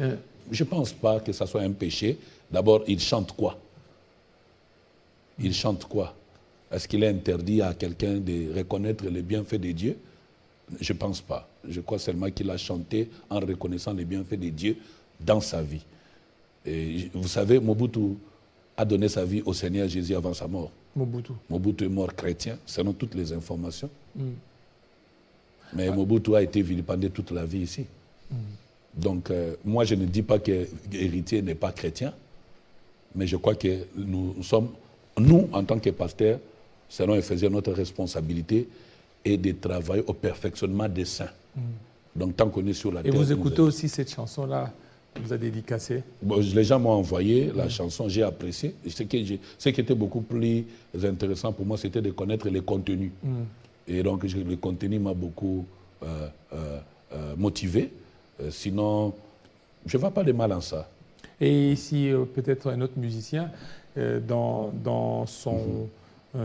Je ne pense pas que ce soit un péché. D'abord, il chante quoi? Il chante quoi? Est-ce qu'il est interdit à quelqu'un de reconnaître les bienfaits de Dieu? Je ne pense pas. Je crois seulement qu'il a chanté en reconnaissant les bienfaits de Dieu dans sa vie. Et vous savez, Mobutu a donné sa vie au Seigneur Jésus avant sa mort. Mobutu est mort chrétien, selon toutes les informations. Mais Mobutu a été vilipendé toute la vie ici. Donc, moi, je ne dis pas que l'héritier n'est pas chrétien, mais je crois que nous, en tant que pasteurs, selon Éphésiens, notre responsabilité et de travailler au perfectionnement des saints. Donc tant qu'on est sur la terre... Et vous écoutez aussi cette chanson-là que vous a dédicacée? Bon, les gens m'ont envoyé la chanson, j'ai apprécié. Ce qui était beaucoup plus intéressant pour moi, c'était de connaître les contenus. Et donc le contenu m'a beaucoup motivé. Sinon, je ne vois pas de mal en ça. Et si peut-être un autre musicien, dans son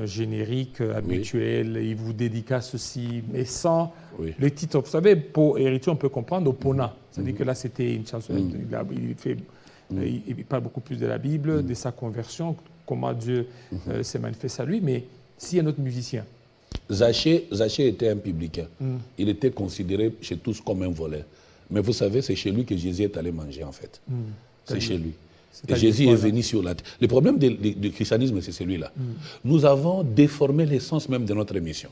générique habituel, il vous dédicace ceci, mais sans le titre. Vous savez, pour héritier, on peut comprendre Opona. C'est-à-dire que là, c'était une chanson, il parle beaucoup plus de la Bible, de sa conversion, comment Dieu s'est manifesté à lui, mais si un autre musicien. Zaché était un publicain. Il était considéré chez tous comme un voleur. Mais vous savez, c'est chez lui que Jésus est allé manger, en fait. C'est chez lui. Et Jésus est venu sur la terre. Le problème du christianisme, c'est celui-là. Nous avons déformé l'essence même de notre mission.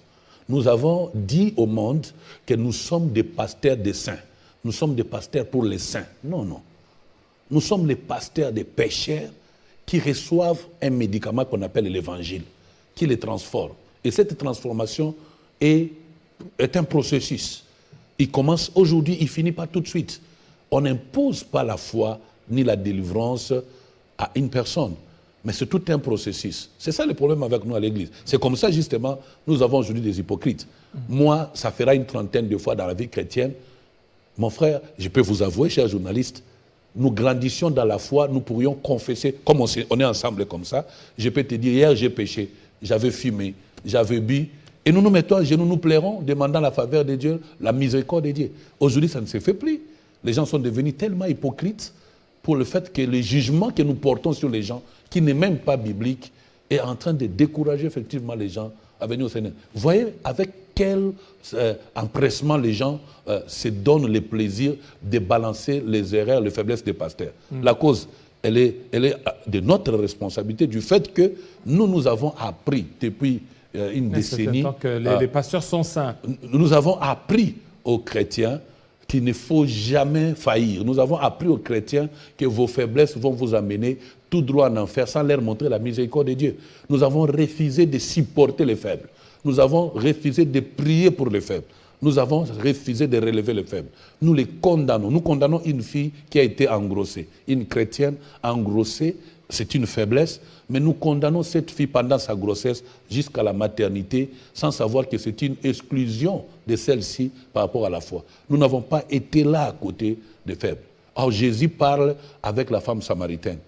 Nous avons dit au monde que nous sommes des pasteurs des saints. Nous sommes des pasteurs pour les saints. Non, non. Nous sommes les pasteurs des pécheurs qui reçoivent un médicament qu'on appelle l'évangile, qui les transforme. Et cette transformation est un processus. Il commence aujourd'hui, il finit pas tout de suite. On n'impose pas la foi ni la délivrance à une personne. Mais c'est tout un processus. C'est ça le problème avec nous à l'Église. C'est comme ça, justement, nous avons aujourd'hui des hypocrites. Moi, ça fera une trentaine de fois dans la vie chrétienne. Mon frère, je peux vous avouer, cher journaliste, nous grandissions dans la foi, nous pourrions confesser, comme on est ensemble comme ça. Je peux te dire, hier j'ai péché, j'avais fumé, j'avais bu, et nous nous mettons à genoux, nous pleurons, demandant la faveur de Dieu, la miséricorde de Dieu. Aujourd'hui, ça ne se fait plus. Les gens sont devenus tellement hypocrites pour le fait que le jugement que nous portons sur les gens, qui n'est même pas biblique, est en train de décourager effectivement les gens à venir au Seigneur. Vous voyez avec quel empressement les gens se donnent le plaisir de balancer les erreurs, les faiblesses des pasteurs. La cause, elle est de notre responsabilité, du fait que nous avons appris depuis une décennie... que les pasteurs sont saints. Nous avons appris aux chrétiens qu'il ne faut jamais faillir. Nous avons appris aux chrétiens que vos faiblesses vont vous amener tout droit en enfer sans leur montrer la miséricorde de Dieu. Nous avons refusé de supporter les faibles. Nous avons refusé de prier pour les faibles. Nous avons refusé de relever les faibles. Nous les condamnons. Nous condamnons une fille qui a été engrossée. Une chrétienne engrossée, c'est une faiblesse, mais nous condamnons cette fille pendant sa grossesse jusqu'à la maternité sans savoir que c'est une exclusion de celle-ci par rapport à la foi. Nous n'avons pas été là à côté des faibles. Or, Jésus parle avec la femme samaritaine.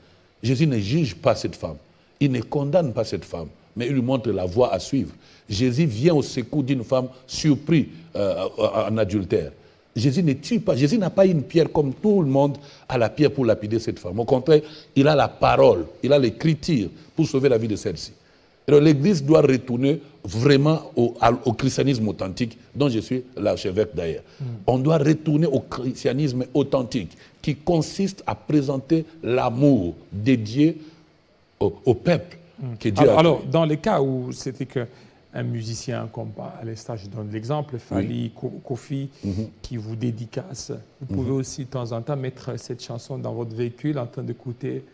Jésus ne juge pas cette femme. Il ne condamne pas cette femme, mais il lui montre la voie à suivre. Jésus vient au secours d'une femme surprise en adultère. Jésus ne tue pas. Jésus n'a pas une pierre comme tout le monde a la pierre pour lapider cette femme. Au contraire, il a la parole, il a l'écriture pour sauver la vie de celle-ci. Alors l'Église doit retourner vraiment au christianisme authentique, dont je suis l'archevêque d'ailleurs. On doit retourner au christianisme authentique, qui consiste à présenter l'amour dédié au peuple que Dieu a créé. Alors, dans les cas où c'était qu'un musicien, comme à l'instant, je donne l'exemple, Fally Kofi, qui vous dédicace, vous pouvez aussi de temps en temps mettre cette chanson dans votre véhicule en train d'écouter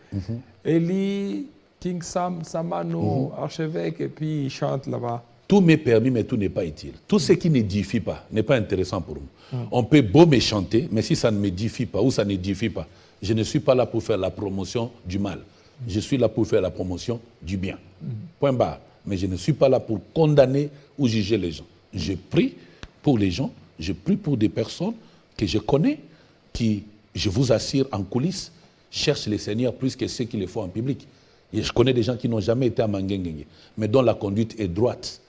Eli, King Sam, Samano, archevêque, et puis il chante là-bas. Tout m'est permis, mais tout n'est pas utile. Tout ce qui n'édifie pas n'est pas intéressant pour nous. On peut beau me chanter, mais si ça ne m'édifie pas ou ça n'édifie pas, je ne suis pas là pour faire la promotion du mal. Je suis là pour faire la promotion du bien. Point barre. Mais je ne suis pas là pour condamner ou juger les gens. Je prie pour les gens, je prie pour des personnes que je connais, qui, je vous assure, en coulisses, cherchent le Seigneur plus que ceux qui le font en public. Et je connais des gens qui n'ont jamais été à Mangengengue, mais dont la conduite est droite,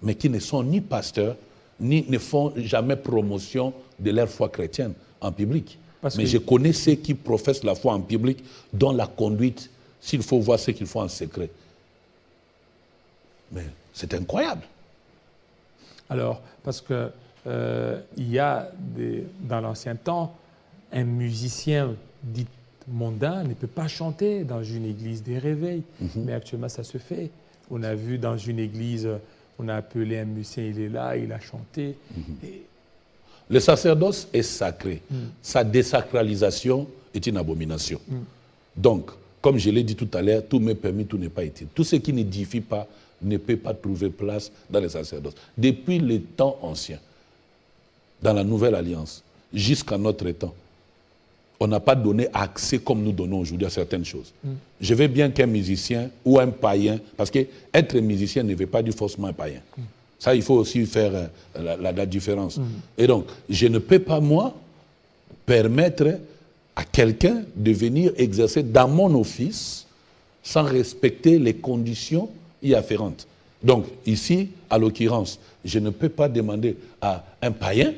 mais qui ne sont ni pasteurs, ni ne font jamais promotion de leur foi chrétienne en public. Mais je connais ceux qui professent la foi en public, dont la conduite, s'il faut voir ce qu'ils font en secret. Mais c'est incroyable. Alors, parce que il y a dans l'ancien temps, un musicien dit mondain ne peut pas chanter dans une église des réveils. Mais actuellement, ça se fait. On a vu dans une église, on a appelé un musicien, il est là, il a chanté. Et... Le sacerdoce est sacré. Sa désacralisation est une abomination. Donc, comme je l'ai dit tout à l'heure, tout m'est permis, tout n'est pas utile. Tout ce qui n'édifie pas ne peut pas trouver place dans les sacerdoces. Depuis les temps anciens, dans la Nouvelle Alliance, jusqu'à notre temps, on n'a pas donné accès comme nous donnons aujourd'hui à certaines choses. Je veux bien qu'un musicien ou un païen, parce qu'être musicien ne veut pas dire forcément un païen. Ça, il faut aussi faire la différence. Et donc, je ne peux pas, moi, permettre à quelqu'un de venir exercer dans mon office sans respecter les conditions y afférentes. Donc, ici, à l'occurrence, je ne peux pas demander à un païen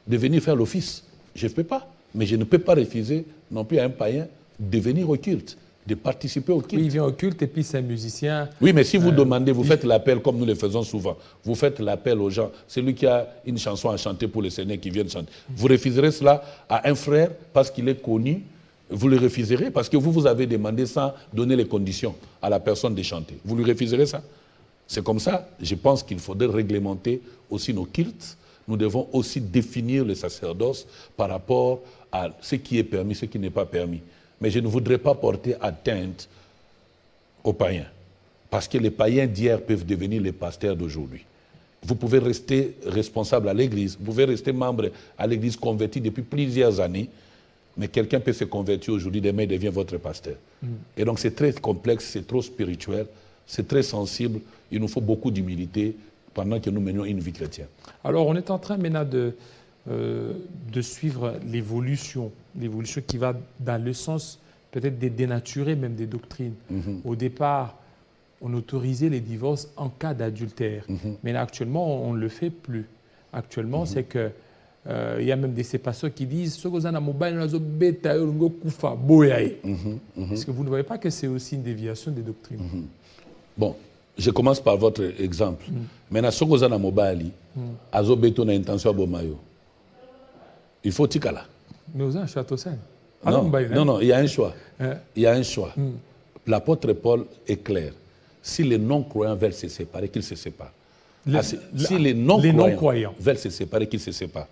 de venir faire l'office. Je ne peux pas. Mais je ne peux pas refuser non plus à un païen de venir au culte, de participer au culte. Oui, il vient au culte et puis c'est un musicien. Oui, mais si vous demandez, vous faites l'appel comme nous le faisons souvent. Vous faites l'appel aux gens. Celui qui a une chanson à chanter pour le Seigneur qui vient de chanter. Vous refuserez cela à un frère parce qu'il est connu. Vous le refuserez parce que vous avez demandé sans donner les conditions à la personne de chanter. Vous lui refuserez ça? C'est comme ça. Je pense qu'il faudrait réglementer aussi nos cultes. Nous devons aussi définir le sacerdoce par rapport à ce qui est permis, ce qui n'est pas permis. Mais je ne voudrais pas porter atteinte aux païens. Parce que les païens d'hier peuvent devenir les pasteurs d'aujourd'hui. Vous pouvez rester responsable à l'église, vous pouvez rester membre à l'église converti depuis plusieurs années, mais quelqu'un peut se convertir aujourd'hui, demain il devient votre pasteur. Et donc c'est très complexe, c'est trop spirituel, c'est très sensible, il nous faut beaucoup d'humilité pendant que nous menions une vie chrétienne. Alors on est en train maintenant de suivre l'évolution qui va dans le sens peut-être de dénaturer même des doctrines. Au départ, on autorisait les divorces en cas d'adultère, mais là, actuellement, on ne le fait plus. Actuellement, c'est que il y a même des pasteurs qui disent est-ce que vous ne voyez pas que c'est aussi une déviation des doctrines? Bon, je commence par votre exemple. Maintenant, ce que vous avez mobile, il faut tikala. Mais vous avez un château saint. Non, il y a un choix. Il y a un choix. L'apôtre Paul est clair. Si les non-croyants veulent se séparer, qu'ils se séparent. Si les non-croyants veulent se séparer, qu'ils se séparent.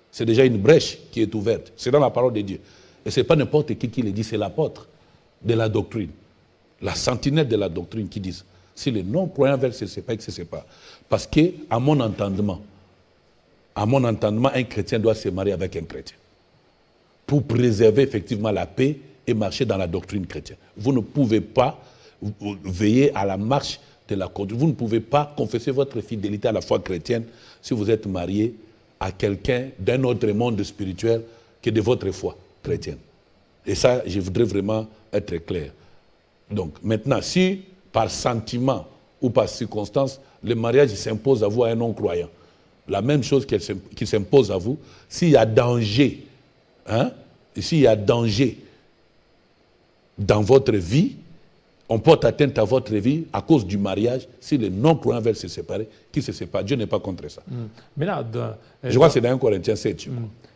C'est déjà une brèche qui est ouverte. C'est dans la parole de Dieu. Et ce n'est pas n'importe qui le dit, c'est l'apôtre de la doctrine. La sentinelle de la doctrine qui dit si les non-croyants veulent se séparer, qu'ils se séparent. Parce qu'à mon entendement, un chrétien doit se marier avec un chrétien pour préserver effectivement la paix et marcher dans la doctrine chrétienne. Vous ne pouvez pas veiller à la marche de la conduite. Vous ne pouvez pas confesser votre fidélité à la foi chrétienne si vous êtes marié à quelqu'un d'un autre monde spirituel que de votre foi chrétienne. Et ça, je voudrais vraiment être clair. Donc maintenant, si par sentiment ou par circonstance, le mariage s'impose à vous à un non-croyant, la même chose qui s'impose à vous, s'il y a danger, s'il y a danger dans votre vie, on porte atteinte à votre vie à cause du mariage, si les non-croyants veulent se séparer, qu'ils se séparent. Dieu n'est pas contre ça. Mais là, je crois que c'est dans 1 Corinthiens 7.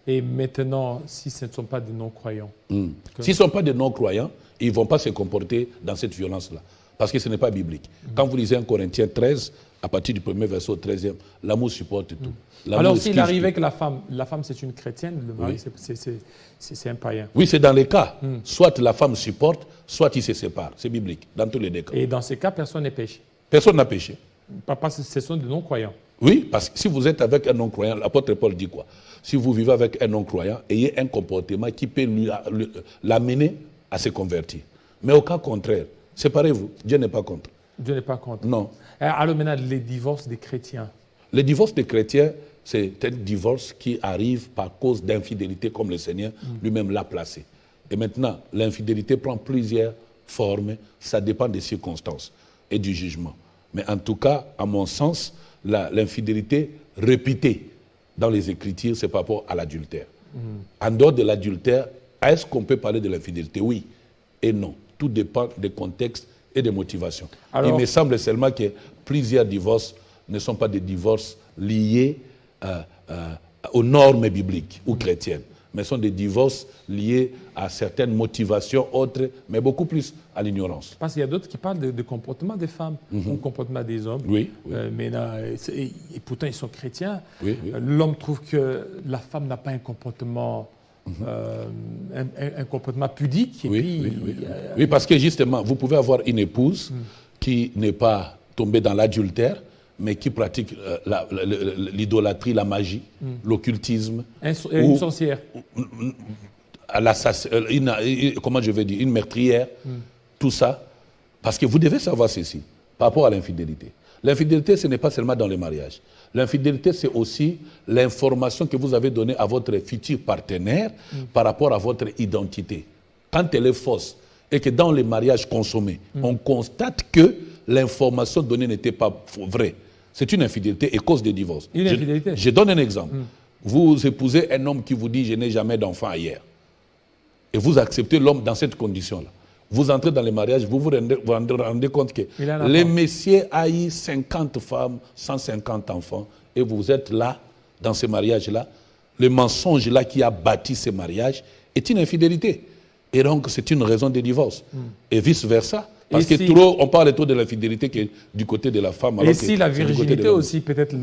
Et maintenant, si ce ne sont pas des non-croyants S'ils ne sont pas des non-croyants, ils ne vont pas se comporter dans cette violence-là. Parce que ce n'est pas biblique. Quand vous lisez 1 Corinthiens 13, à partir du premier verset au 13e, l'amour supporte tout. Alors s'il arrivait que la femme c'est une chrétienne, le mari c'est un païen. Oui, c'est dans les cas. Soit la femme supporte, soit ils se séparent. C'est biblique, dans tous les deux cas. Et dans ces cas, personne n'est péché. Personne n'a péché. Parce que ce sont des non-croyants. Oui, parce que si vous êtes avec un non-croyant, l'apôtre Paul dit quoi? Si vous vivez avec un non-croyant, ayez un comportement qui peut l'amener à se convertir. Mais au cas contraire, séparez-vous. Dieu n'est pas contre. Dieu n'est pas contre. Non. Alors maintenant, les divorces des chrétiens. Le divorce des chrétiens, c'est un divorce qui arrive par cause d'infidélité, comme le Seigneur lui-même l'a placé. Et maintenant, l'infidélité prend plusieurs formes, ça dépend des circonstances et du jugement. Mais en tout cas, à mon sens, l'infidélité répétée dans les Écritures, c'est par rapport à l'adultère. En dehors de l'adultère, est-ce qu'on peut parler de l'infidélité? Oui et non. Tout dépend des contextes et des motivations. Alors, il me semble seulement que plusieurs divorces ne sont pas des divorces liés aux normes bibliques ou chrétiennes, mais sont des divorces liés à certaines motivations autres, mais beaucoup plus à l'ignorance. Parce qu'il y a d'autres qui parlent de comportement des femmes ou comportement des hommes. Oui. Mais là, et pourtant, ils sont chrétiens. Oui. L'homme trouve que la femme n'a pas un comportement... un comportement pudique. Et oui, parce que justement, vous pouvez avoir une épouse qui n'est pas tombé dans l'adultère, mais qui pratique l'idolâtrie, la magie, l'occultisme. Une sorcière. Comment je vais dire, une meurtrière, tout ça. Parce que vous devez savoir ceci, par rapport à l'infidélité. L'infidélité, ce n'est pas seulement dans le mariage. L'infidélité, c'est aussi l'information que vous avez donnée à votre futur partenaire par rapport à votre identité. Quand elle est fausse et que dans les mariages consommés, on constate que l'information donnée n'était pas vraie, c'est une infidélité et cause de divorce. Une infidélité. Je donne un exemple. Vous épousez un homme qui vous dit « je n'ai jamais d'enfant ailleurs ». Et vous acceptez l'homme dans cette condition-là. Vous entrez dans le mariage, vous vous rendez compte que les messieurs a eu 50 femmes, 150 enfants, et vous êtes là, dans ce mariage-là. Le mensonge-là qui a bâti ce mariage est une infidélité. Et donc, c'est une raison de divorce. Et vice-versa. Parce que trop, on parle trop de l'infidélité que du côté de la femme. Et si la virginité aussi, peut-être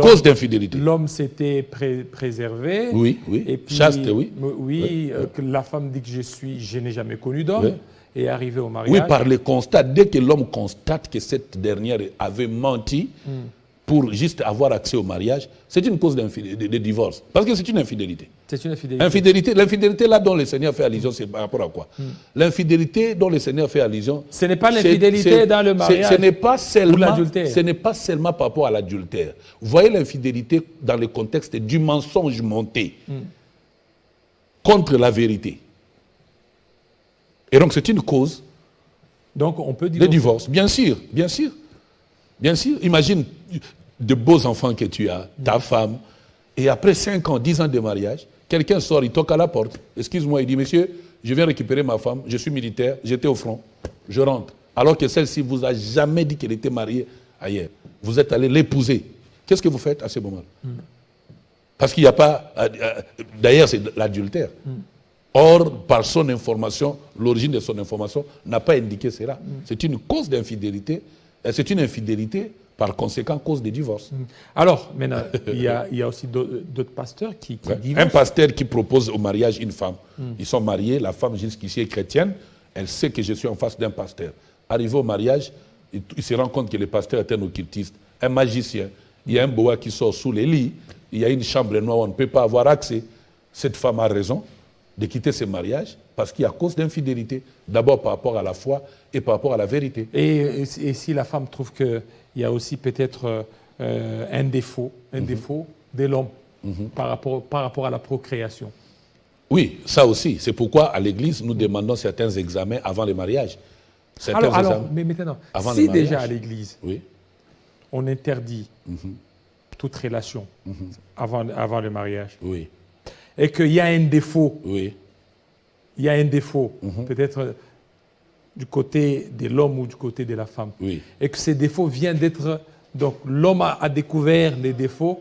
cause d'infidélité. L'homme s'était préservé. Oui, oui. Et puis, chaste, oui. Oui, que la femme dit que je n'ai jamais connu d'homme, et arrivé au mariage. Oui, par le constat. Dès que l'homme constate que cette dernière avait menti pour juste avoir accès au mariage, c'est une cause de divorce. Parce que c'est une infidélité. C'est une infidélité. L'infidélité là dont le Seigneur fait allusion, c'est par rapport à quoi? L'infidélité dont le Seigneur fait allusion. Ce n'est pas l'infidélité dans le mariage. Ce n'est pas seulement l'adultère. Ce n'est pas seulement par rapport à l'adultère. Vous voyez l'infidélité dans le contexte du mensonge monté contre la vérité. Et donc c'est une cause de divorce. Bien sûr, bien sûr. Bien sûr, imagine de beaux enfants que tu as, ta femme, et après 5 ans, 10 ans de mariage, quelqu'un sort, il toque à la porte. Excuse-moi, il dit, monsieur, je viens récupérer ma femme, je suis militaire, j'étais au front, je rentre. Alors que celle-ci vous a jamais dit qu'elle était mariée ailleurs. Vous êtes allé l'épouser. Qu'est-ce que vous faites à ce moment-là? Parce qu'il n'y a pas... D'ailleurs, c'est l'adultère. Or, par son information, l'origine de son information n'a pas indiqué cela. C'est une cause d'infidélité. C'est une infidélité, par conséquent, cause de divorce. Alors, maintenant, il y a aussi d'autres pasteurs qui divorcent. Un pasteur qui propose au mariage une femme. Ils sont mariés, la femme jusqu'ici est chrétienne, elle sait que je suis en face d'un pasteur. Arrivé au mariage, il se rend compte que le pasteur est un occultiste, un magicien. Il y a un boa qui sort sous les lits, il y a une chambre noire où on ne peut pas avoir accès. Cette femme a raison de quitter ce mariage parce qu'il y a cause d'infidélité. D'abord par rapport à la foi et par rapport à la vérité. Et si la femme trouve qu'il y a aussi peut-être un défaut de l'homme par rapport à la procréation. Oui, ça aussi. C'est pourquoi à l'église, nous demandons certains examens avant le mariage. Alors, mais maintenant, si déjà à l'église, on interdit toute relation avant le mariage, et qu'il y a un défaut, peut-être du côté de l'homme ou du côté de la femme, et que ces défauts viennent d'être... Donc l'homme a découvert les défauts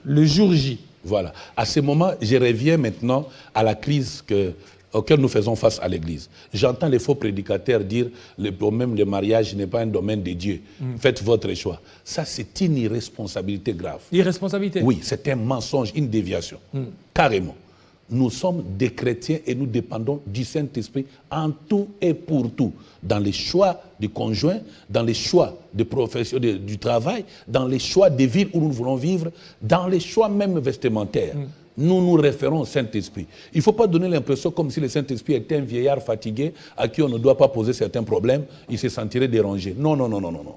le jour J. Voilà. À ce moment, je reviens maintenant à la crise auquel nous faisons face à l'Église. J'entends les faux prédicateurs dire le problème du mariage n'est pas un domaine de Dieu. Faites votre choix. Ça, c'est une irresponsabilité grave. Irresponsabilité? Oui, c'est un mensonge, une déviation. Carrément. Nous sommes des chrétiens et nous dépendons du Saint-Esprit en tout et pour tout. Dans les choix du conjoint, dans les choix de profession, du travail, dans les choix des villes où nous voulons vivre, dans les choix même vestimentaires. Nous nous référons au Saint-Esprit. Il ne faut pas donner l'impression comme si le Saint-Esprit était un vieillard fatigué à qui on ne doit pas poser certains problèmes, il se sentirait dérangé. Non, non, non, non, non, non.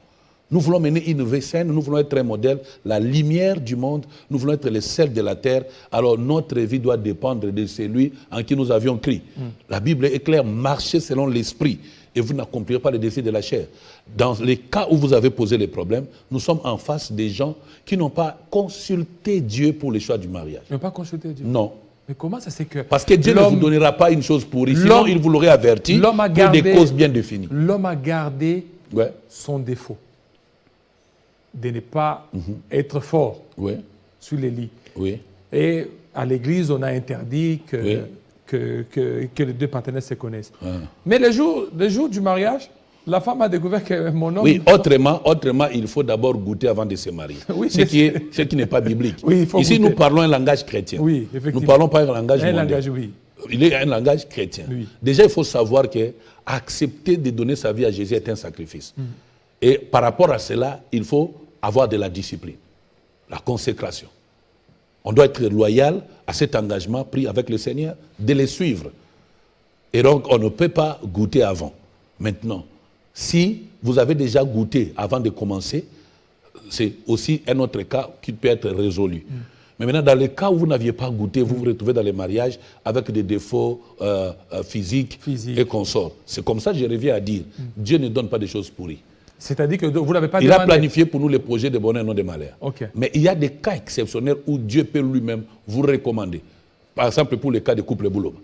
Nous voulons mener une vie saine, nous voulons être un modèle, la lumière du monde, nous voulons être les sels de la terre. Alors notre vie doit dépendre de celui en qui nous avions cru. La Bible est claire, marchez selon l'esprit et vous n'accomplirez pas les désirs de la chair. Dans les cas où vous avez posé les problèmes, nous sommes en face des gens qui n'ont pas consulté Dieu pour le choix du mariage. Ils n'ont pas consulté Dieu? Non. Mais comment ça c'est que... Parce que Dieu ne vous donnera pas une chose pourrie, sinon il vous l'aurait averti pour des causes bien définies. L'homme a gardé son défaut de ne pas être fort sur les lits. Et à l'église, on a interdit que les deux partenaires se connaissent. Mais le jour du mariage, la femme a découvert que mon homme... Oui, autrement, il faut d'abord goûter avant de se marier. Ce qui n'est pas biblique. Ici, nous parlons un langage chrétien. Nous ne parlons pas un langage mondain. Il est un langage chrétien. Déjà, il faut savoir que accepter de donner sa vie à Jésus est un sacrifice. Et par rapport à cela, il faut avoir de la discipline, la consécration. On doit être loyal à cet engagement pris avec le Seigneur, de les suivre. Et donc, on ne peut pas goûter avant. Maintenant, si vous avez déjà goûté avant de commencer, c'est aussi un autre cas qui peut être résolu. Mais maintenant, dans le cas où vous n'aviez pas goûté, vous vous retrouvez dans les mariages avec des défauts physiques et consorts. C'est comme ça que je reviens à dire, Dieu ne donne pas des choses pourries. C'est-à-dire que vous n'avez pas Il demandé. a planifié pour nous les projets de bonheur, non de malheur. Okay. Mais il y a des cas exceptionnels où Dieu peut lui-même vous recommander. Par exemple, pour le cas des couples Bouloba.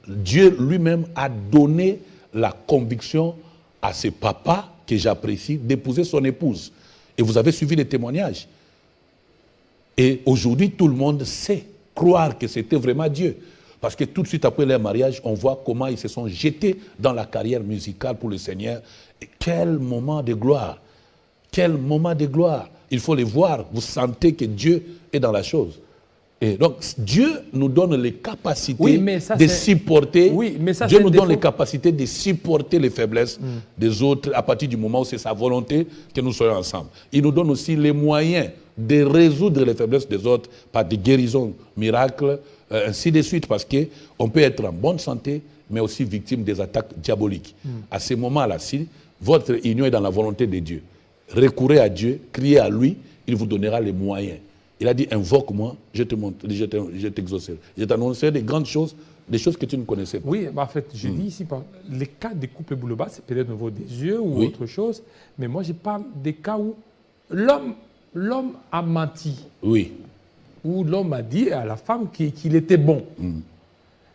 Dieu lui-même a donné la conviction à ce papa que j'apprécie d'épouser son épouse. Et vous avez suivi les témoignages. Et aujourd'hui, tout le monde sait croire que c'était vraiment Dieu. Parce que tout de suite après leur mariage, on voit comment ils se sont jetés dans la carrière musicale pour le Seigneur. Et quel moment de gloire! Quel moment de gloire! Il faut les voir. Vous sentez que Dieu est dans la chose. Et donc, Dieu nous donne les capacités de supporter. Oui, mais ça, Dieu nous donne les capacités de supporter les faiblesses des autres à partir du moment où c'est sa volonté que nous soyons ensemble. Il nous donne aussi les moyens de résoudre les faiblesses des autres par des guérisons, miracles, ainsi de suite, parce qu'on peut être en bonne santé, mais aussi victime des attaques diaboliques. À ce moment-là, si votre union est dans la volonté de Dieu, recourez à Dieu, criez à lui, il vous donnera les moyens. Il a dit, invoque-moi, je t'exaucerai. Je t'annoncerai des grandes choses, des choses que tu ne connaissais pas. Oui, bah en fait, je dis ici, les cas des couples Bouloba, c'est peut-être au niveau des yeux ou autre chose, mais moi, je parle des cas où l'homme a menti. Oui. Où l'homme a dit à la femme qu'il était bon.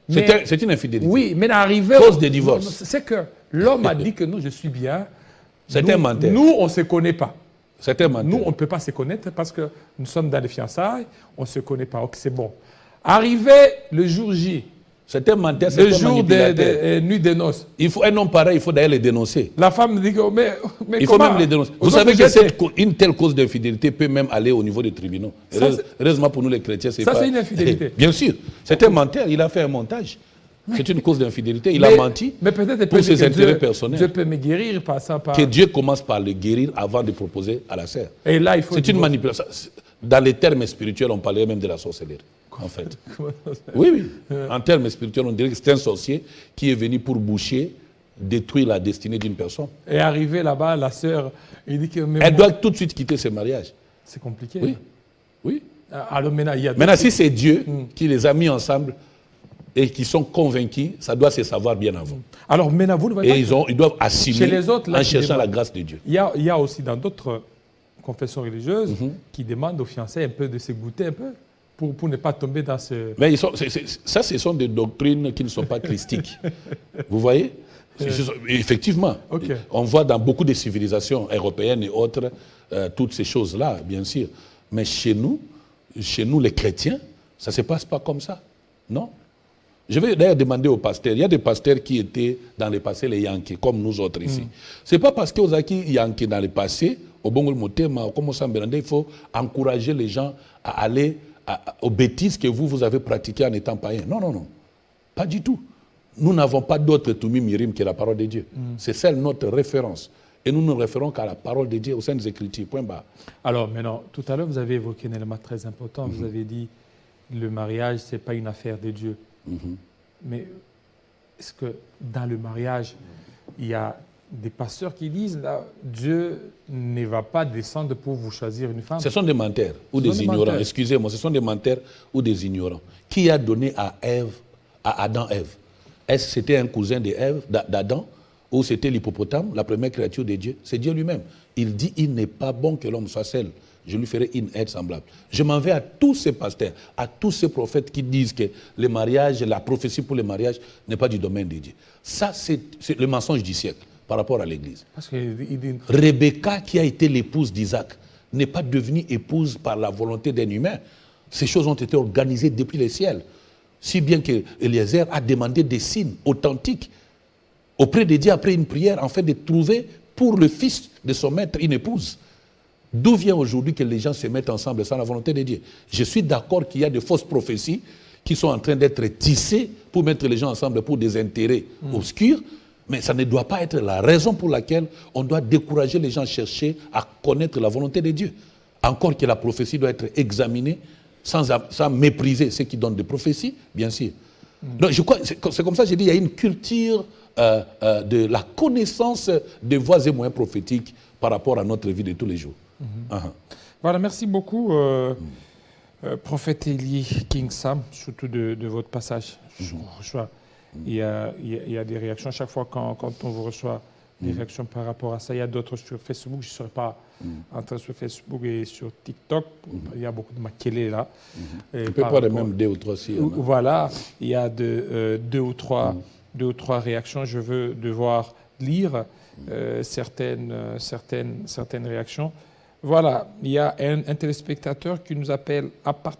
C'est une infidélité. Oui, mais l'arrivée... Cause de divorce. C'est que l'homme a dit que non, je suis bien. C'est un menteur. Nous, on ne se connaît pas. C'est un menteur. Nous, on ne peut pas se connaître parce que nous sommes dans les fiançailles, on ne se connaît pas. Ok, c'est bon. Arrivé le jour J, c'est un menteur, c'est un jour des nuits des noces. Il faut un homme pareil, il faut d'ailleurs les dénoncer. La femme dit que, mais il faut même les dénoncer. Vous savez que une telle cause d'infidélité peut même aller au niveau des tribunaux. Heureusement pour nous les chrétiens, c'est pas... Ça, c'est une infidélité. Bien sûr. C'est un menteur, il a fait un montage. C'est une cause d'infidélité. Il a menti pour ses intérêts personnels. Dieu peut me guérir par ça. Que Dieu commence par le guérir avant de proposer à la sœur. Et là, il faut... C'est une manipulation. Dans les termes spirituels, on parlait même de la sorcellerie. En fait. Oui. En termes spirituels, on dirait que c'est un sorcier qui est venu pour boucher, détruire la destinée d'une personne. Et arrivé là-bas, la sœur, il dit que... Elle doit tout de suite quitter ce mariage. C'est compliqué. Oui. Alors maintenant, si c'est Dieu qui les a mis ensemble et qui sont convaincus, ça doit se savoir bien avant. Alors maintenant, vous ne voyez pas... Et ils doivent assumer chez les autres, là, en cherchant la grâce de Dieu. Il y a aussi dans d'autres confessions religieuses qui demandent aux fiancés un peu de se goûter un peu. Pour ne pas tomber dans ce... Mais ce sont des doctrines qui ne sont pas christiques. Vous voyez effectivement. Okay. On voit dans beaucoup de civilisations européennes et autres toutes ces choses-là, bien sûr. Mais chez nous, les chrétiens, ça ne se passe pas comme ça. Non. Je vais d'ailleurs demander aux pasteurs. Il y a des pasteurs qui étaient dans le passé les Yankees, comme nous autres ici. Ce n'est pas parce qu'ils ont acquis Yankees dans le passé, au Bongol Motema, au Komosan Berandé, il faut encourager les gens à aller aux bêtises que vous avez pratiquées en étant païen. Non. Pas du tout. Nous n'avons pas d'autre Toumi Mirim que la parole de Dieu. C'est celle notre référence. Et nous ne nous référons qu'à la parole de Dieu au sein des Écritures. Point barre. Alors maintenant, tout à l'heure, vous avez évoqué un élément très important. Vous avez dit le mariage, ce n'est pas une affaire de Dieu. Mais est-ce que dans le mariage, il y a des pasteurs qui disent là, Dieu ne va pas descendre pour vous choisir une femme? Ce sont des menteurs ou des ignorants. Excusez-moi, ce sont des menteurs ou des ignorants. Qui a donné à Adam Ève? Est-ce que c'était un cousin d'Adam ou c'était l'hippopotame, la première créature de Dieu? C'est Dieu lui-même. Il dit, il n'est pas bon que l'homme soit seul. Je lui ferai une aide semblable. Je m'en vais à tous ces pasteurs, à tous ces prophètes qui disent que le mariage, la prophétie pour le mariage n'est pas du domaine de Dieu. Ça, c'est le mensonge du siècle par rapport à l'Église. Rebecca, qui a été l'épouse d'Isaac, n'est pas devenue épouse par la volonté d'un humain. Ces choses ont été organisées depuis les ciels. Si bien que Eliezer a demandé des signes authentiques auprès de Dieu après une prière, en fait de trouver pour le fils de son maître une épouse. D'où vient aujourd'hui que les gens se mettent ensemble sans la volonté de Dieu? Je suis d'accord qu'il y a de fausses prophéties qui sont en train d'être tissées pour mettre les gens ensemble pour des intérêts obscurs, Mais ça ne doit pas être la raison pour laquelle on doit décourager les gens à chercher à connaître la volonté de Dieu. Encore que la prophétie doit être examinée sans mépriser ceux qui donnent des prophéties, bien sûr. Donc je crois, c'est comme ça que j'ai dit, il y a une culture de la connaissance des voies et moyens prophétiques par rapport à notre vie de tous les jours. Voilà, merci beaucoup, prophète Eli King Sam, surtout de votre passage. Il y a des réactions chaque fois quand on vous reçoit, des réactions par rapport à ça. Il y a d'autres sur Facebook, je ne serai pas entré sur Facebook et sur TikTok. Il y a beaucoup de maquillés là. On peut prendre même 2 ou 3 si. Voilà, il y a deux ou trois réactions. Je veux devoir lire certaines réactions. Voilà, il y a un téléspectateur qui nous appelle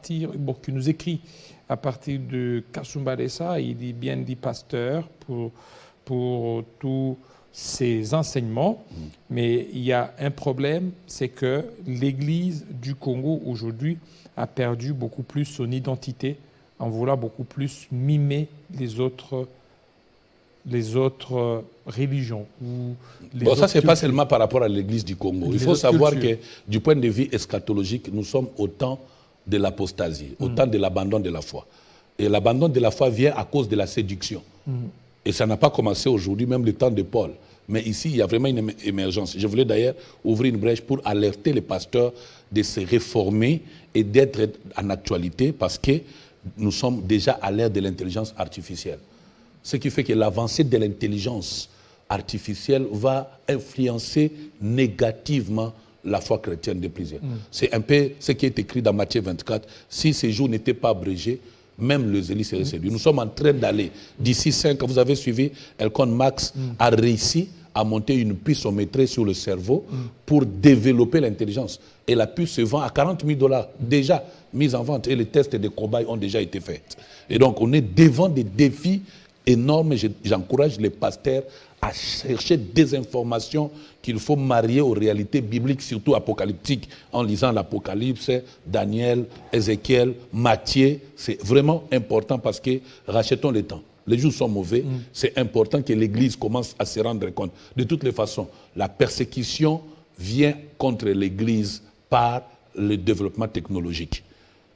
qui nous écrit à partir de Kasumbalesa. Il dit bien dit pasteur pour tous ces enseignements, mais il y a un problème, c'est que l'Église du Congo aujourd'hui a perdu beaucoup plus son identité en voulant beaucoup plus mimer les autres religions. Ça, ce n'est pas seulement par rapport à l'Église du Congo. Il faut savoir que du point de vue eschatologique, nous sommes au temps de l'apostasie, au temps de l'abandon de la foi. Et l'abandon de la foi vient à cause de la séduction. Et ça n'a pas commencé aujourd'hui, même le temps de Paul. Mais ici, il y a vraiment une émergence. Je voulais d'ailleurs ouvrir une brèche pour alerter les pasteurs de se réformer et d'être en actualité parce que nous sommes déjà à l'ère de l'intelligence artificielle. Ce qui fait que l'avancée de l'intelligence artificielle va influencer négativement la foi chrétienne de plusieurs. C'est un peu ce qui est écrit dans Matthieu 24. Si ces jours n'étaient pas abrégés, même le zélie serait séduit. Nous sommes en train d'aller, d'ici 5 ans, vous avez suivi, Elcon Max a réussi à monter une puce sur le cerveau pour développer l'intelligence. Et la puce se vend à $40 000 déjà mise en vente. Et les tests de cobayes ont déjà été faits. Et donc, on est devant des défis énormes. Et j'encourage les pasteurs à chercher des informations qu'il faut marier aux réalités bibliques, surtout apocalyptiques, en lisant l'Apocalypse, Daniel, Ézéchiel, Matthieu. C'est vraiment important parce que rachetons le temps. Les jours sont mauvais. C'est important que l'Église commence à se rendre compte. De toutes les façons, la persécution vient contre l'Église par le développement technologique.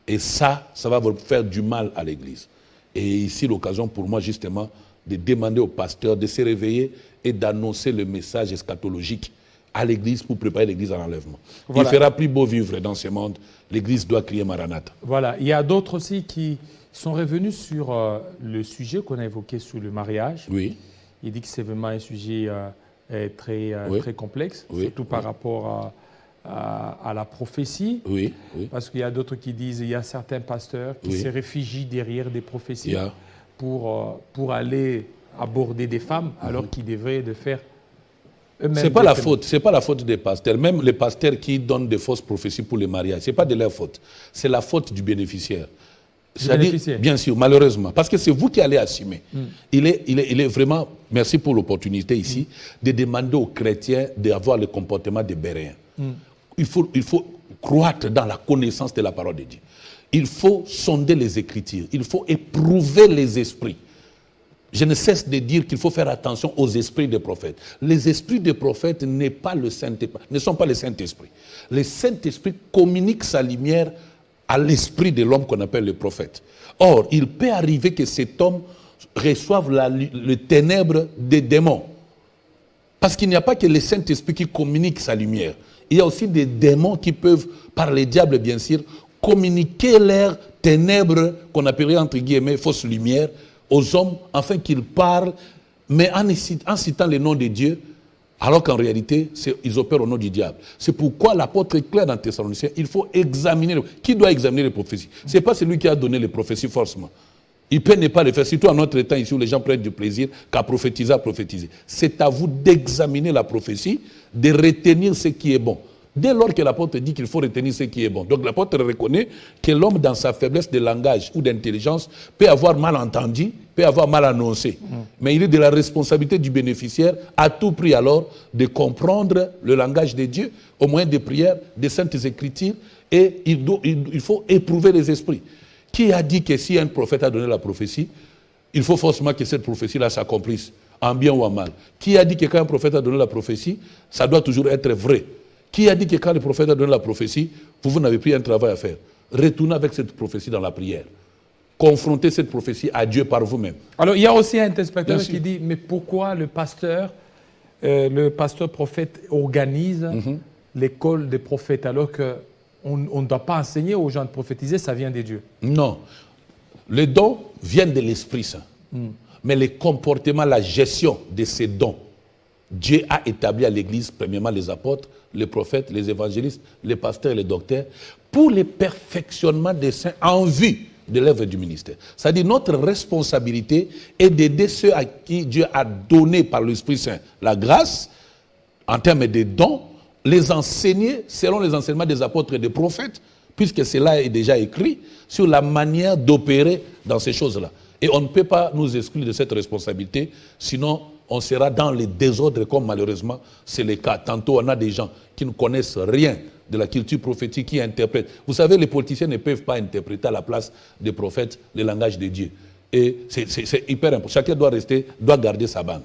Et ça va faire du mal à l'Église. Et ici, l'occasion pour moi, justement, de demander aux pasteurs de se réveiller et d'annoncer le message eschatologique à l'Église pour préparer l'Église à l'enlèvement. Voilà. Il fera plus beau vivre dans ce monde. L'Église doit crier Maranatha. Voilà. Il y a d'autres aussi qui sont revenus sur le sujet qu'on a évoqué sur le mariage. Oui. Il dit que c'est vraiment un sujet très complexe, surtout par rapport à la prophétie. Oui. Parce qu'il y a d'autres qui disent qu'il y a certains pasteurs qui se réfugient derrière des prophéties pour aller aborder des femmes alors qu'ils devraient le faire eux-mêmes. C'est pas la faute des pasteurs. Même les pasteurs qui donnent des fausses prophéties pour les mariages, c'est pas de leur faute. C'est la faute du bénéficiaire. Bien sûr, malheureusement. Parce que c'est vous qui allez assumer. Il est vraiment, merci pour l'opportunité ici, de demander aux chrétiens d'avoir le comportement des Béréens. Il faut croître dans la connaissance de la parole de Dieu. Il faut sonder les Écritures. Il faut éprouver les esprits. Je ne cesse de dire qu'il faut faire attention aux esprits des prophètes. Les esprits des prophètes ne sont pas le Saint-Esprit. Le Saint-Esprit communique sa lumière à l'esprit de l'homme qu'on appelle le prophète. Or, il peut arriver que cet homme reçoive le ténèbre des démons. Parce qu'il n'y a pas que le Saint-Esprit qui communique sa lumière. Il y a aussi des démons qui peuvent, par les diables bien sûr, communiquer leurs ténèbres, qu'on appellerait entre guillemets fausse lumière, aux hommes, afin qu'ils parlent, mais en citant le nom de Dieu, alors qu'en réalité, ils opèrent au nom du diable. C'est pourquoi l'apôtre est clair dans Thessaloniciens, il faut examiner. Qui doit examiner les prophéties? Ce n'est pas celui qui a donné les prophéties forcément. Il peut ne pas le faire, surtout en notre temps ici où les gens prennent du plaisir qu'à prophétiser, à prophétiser. C'est à vous d'examiner la prophétie, de retenir ce qui est bon. Dès lors que l'apôtre dit qu'il faut retenir ce qui est bon. Donc l'apôtre reconnaît que l'homme, dans sa faiblesse de langage ou d'intelligence, peut avoir mal entendu, peut avoir mal annoncé. Mais il est de la responsabilité du bénéficiaire, à tout prix alors, de comprendre le langage de Dieu, au moyen des prières, des saintes écritures, et il faut éprouver les esprits. Qui a dit que si un prophète a donné la prophétie, il faut forcément que cette prophétie-là s'accomplisse? en bien ou en mal. Qui a dit que quand un prophète a donné la prophétie, ça doit toujours être vrai? Qui a dit que quand le prophète a donné la prophétie, vous n'avez plus un travail à faire? Retournez avec cette prophétie dans la prière. Confrontez cette prophétie à Dieu par vous-même. Alors, il y a aussi un téléspectateur qui dit, mais pourquoi le pasteur prophète organise l'école des prophètes alors qu'on ne doit pas enseigner aux gens de prophétiser, ça vient des dieux? Non. Les dons viennent de l'Esprit Saint. Mais les comportements, la gestion de ces dons, Dieu a établi à l'Église, premièrement les apôtres, les prophètes, les évangélistes, les pasteurs et les docteurs, pour le perfectionnement des saints en vue de l'œuvre du ministère. C'est-à-dire notre responsabilité est d'aider ceux à qui Dieu a donné par l'Esprit Saint la grâce, en termes de dons, les enseigner selon les enseignements des apôtres et des prophètes, puisque cela est déjà écrit, sur la manière d'opérer dans ces choses-là. Et on ne peut pas nous exclure de cette responsabilité, sinon on sera dans les désordres comme malheureusement c'est le cas. Tantôt on a des gens qui ne connaissent rien de la culture prophétique qui interprètent. Vous savez, les politiciens ne peuvent pas interpréter à la place des prophètes le langage de Dieu. Et c'est hyper important. Chacun doit garder sa bande.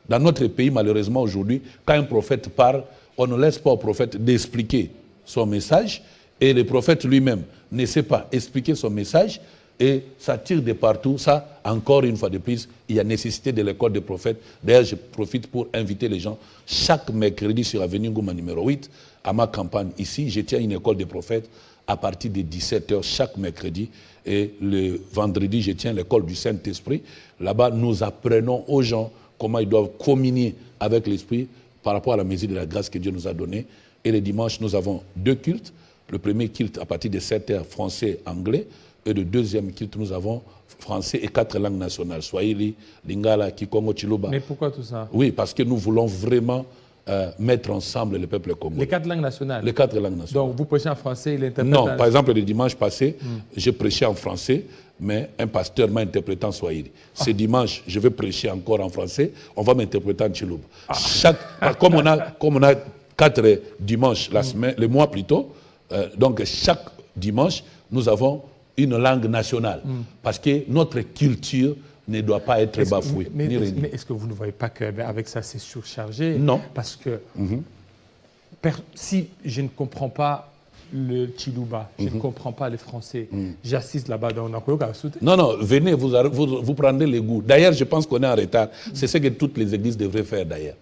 Dans notre pays, malheureusement aujourd'hui, quand un prophète parle, on ne laisse pas au prophète d'expliquer son message, et le prophète lui-même ne sait pas expliquer son message, et ça tire de partout. Ça, encore une fois de plus, il y a nécessité de l'école des prophètes. D'ailleurs, je profite pour inviter les gens. Chaque mercredi sur Avenue Ngouma numéro 8, à ma campagne ici, je tiens une école des prophètes à partir de 17h chaque mercredi. Et le vendredi, je tiens l'école du Saint-Esprit. Là-bas, nous apprenons aux gens comment ils doivent communier avec l'Esprit par rapport à la mesure de la grâce que Dieu nous a donnée. Et le dimanche, nous avons 2 cultes. Le premier culte à partir de 7h, français, anglais. Et le deuxième culte, nous avons français et 4 langues nationales. Swahili, Lingala, Kikongo, Chiluba. Mais pourquoi tout ça? Oui, parce que nous voulons vraiment mettre ensemble le peuple congolais. Les 4 langues nationales? Les 4 langues nationales. Donc vous prêchez en français, il interprète? Non, par exemple, le dimanche passé, j'ai prêché en français, mais un pasteur m'a interprété en Swahili. Ce dimanche, je vais prêcher encore en français, on va m'interpréter en Chiluba. Comme on a 4 dimanches la semaine, le mois plutôt, donc chaque dimanche, nous avons une langue nationale. Parce que notre culture ne doit pas être bafouée. Mais est-ce que vous ne voyez pas qu'avec ça, c'est surchargé? Non. Parce que si je ne comprends pas le Chiluba, je ne comprends pas le français, j'assiste là-bas dans Nakoloka. Non, venez, vous prendrez les goûts. D'ailleurs, je pense qu'on est en retard. C'est ce que toutes les églises devraient faire d'ailleurs.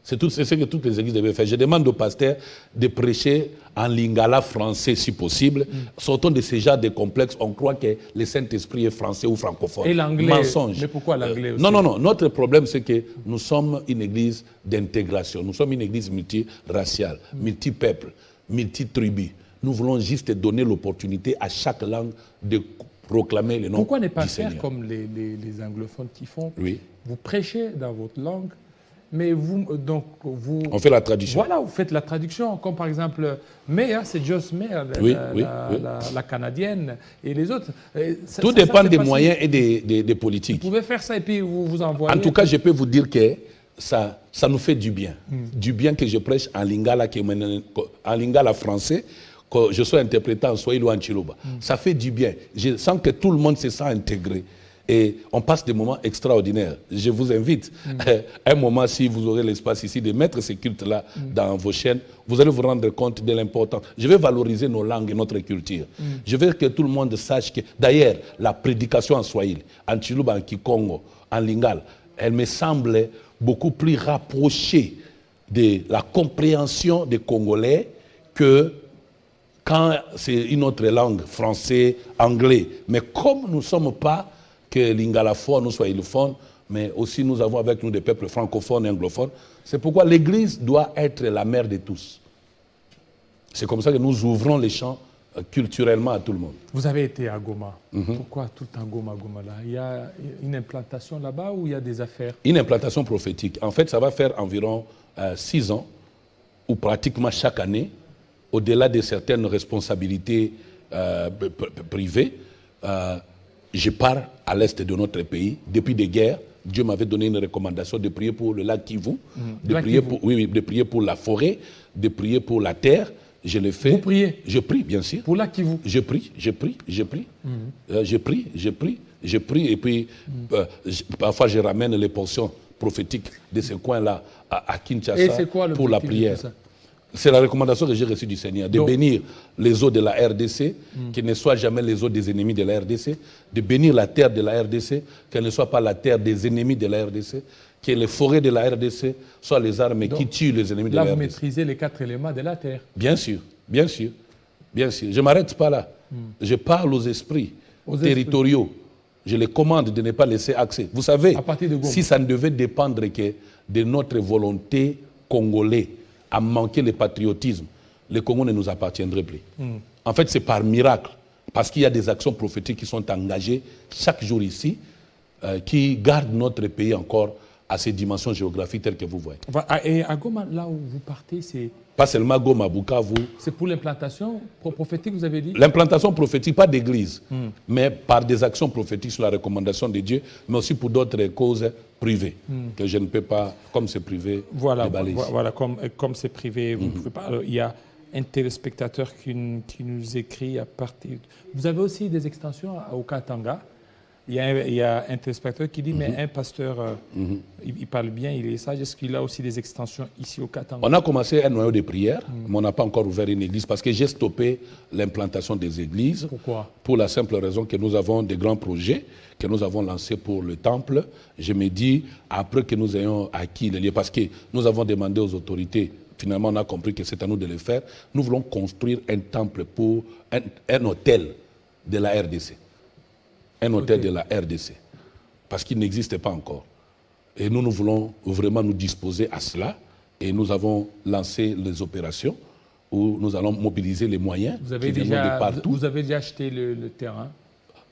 C'est ce que toutes les églises devraient faire. Je demande au pasteur de prêcher en lingala français si possible. Sortons de ce genre de complexe. On croit que le Saint-Esprit est français ou francophone. Et l'anglais? Mensonge. Mais pourquoi l'anglais aussi? Non. Notre problème, c'est que nous sommes une église d'intégration. Nous sommes une église multiraciale, multipeuple, multitribu. Nous voulons juste donner l'opportunité à chaque langue de proclamer le nom du Seigneur. Pourquoi ne pas faire comme les anglophones qui font? Oui. Vous prêchez dans votre langue, mais vous... On fait la traduction. Voilà, vous faites la traduction, comme par exemple Meyer, c'est Joss Meyer, la canadienne, et les autres. Tout dépend des moyens et des politiques. Vous pouvez faire ça et puis vous envoyez... En tout cas, je peux vous dire que ça nous fait du bien. Du bien que je prêche en lingala français, que je sois interprété en Swahili ou en Chiluba. Ça fait du bien. Je sens que tout le monde se sent intégré. Et on passe des moments extraordinaires. Je vous invite, un moment, si vous aurez l'espace ici, de mettre ces cultes-là dans vos chaînes, vous allez vous rendre compte de l'importance. Je vais valoriser nos langues et notre culture. Je veux que tout le monde sache que, d'ailleurs, la prédication en Swahili, en Chiluba, en Kikongo, en Lingala, elle me semble beaucoup plus rapprochée de la compréhension des Congolais que quand c'est une autre langue, français, anglais. Mais comme nous ne sommes pas que lingalaphone ou swahilophone, mais aussi nous avons avec nous des peuples francophones et anglophones, c'est pourquoi l'Église doit être la mère de tous. C'est comme ça que nous ouvrons les champs culturellement à tout le monde. Vous avez été à Goma. Pourquoi tout le temps Goma là? Il y a une implantation là-bas ou il y a des affaires? Une implantation prophétique. En fait, ça va faire environ 6 ans, où pratiquement chaque année, au-delà de certaines responsabilités privées, je pars à l'est de notre pays. Depuis des guerres, Dieu m'avait donné une recommandation de prier pour le lac Kivu, de prier pour la forêt, de prier pour la terre. Je le fais. Vous priez? Je prie, bien sûr. Pour lac Kivu? Je prie. Je prie, et puis parfois je ramène les portions prophétiques de ce coin-là à Et Kinshasa c'est quoi pour la l'objectif de prière. tout ça? C'est la recommandation que j'ai reçue du Seigneur, de Donc, bénir les eaux de la RDC, qui ne soient jamais les eaux des ennemis de la RDC, de bénir la terre de la RDC, qu'elle ne soit pas la terre des ennemis de la RDC, que les forêts de la RDC soient les armes qui tuent les ennemis de là, la vous RDC. maîtrisez les 4 éléments de la terre. Bien sûr, bien sûr, bien sûr. Je ne m'arrête pas là. Je parle aux esprits territoriaux. Je les commande de ne pas laisser accès. Vous savez, À partir de Goma. si ça ne devait dépendre que de notre volonté congolais à manquer le patriotisme, le Congo ne nous appartiendrait plus. En fait, c'est par miracle, parce qu'il y a des actions prophétiques qui sont engagées chaque jour ici, qui gardent notre pays encore à ces dimensions géographiques telles que vous voyez. Et à Goma, là où vous partez, c'est Pas seulement Goma, Bukavu. pour l'implantation prophétique, vous avez dit? L'implantation prophétique, pas d'église, mais par des actions prophétiques sur la recommandation de Dieu, mais aussi pour d'autres causes privées, que je ne peux pas, comme c'est privé, Voilà, déballer ici. voilà comme c'est privé, vous ne pouvez pas. Alors, il y a un téléspectateur qui nous écrit à partir. Vous avez aussi des extensions au Katanga. Il y a un téléspectateur qui dit, mais un pasteur, il parle bien, il est sage, est-ce qu'il a aussi des extensions ici au Katanga? On a commencé un noyau de prière, mais on n'a pas encore ouvert une église parce que j'ai stoppé l'implantation des églises. Pourquoi? Pour la simple raison que nous avons des grands projets que nous avons lancés pour le temple. Je me dis, après que nous ayons acquis les lieux, parce que nous avons demandé aux autorités, finalement on a compris que c'est à nous de le faire, nous voulons construire un temple pour un hôtel de la RDC. Un hôtel de la RDC. Parce qu'il n'existe pas encore. Et nous voulons vraiment nous disposer à cela. Et nous avons lancé les opérations où nous allons mobiliser les moyens qui viendront de partout. Vous avez déjà acheté le terrain?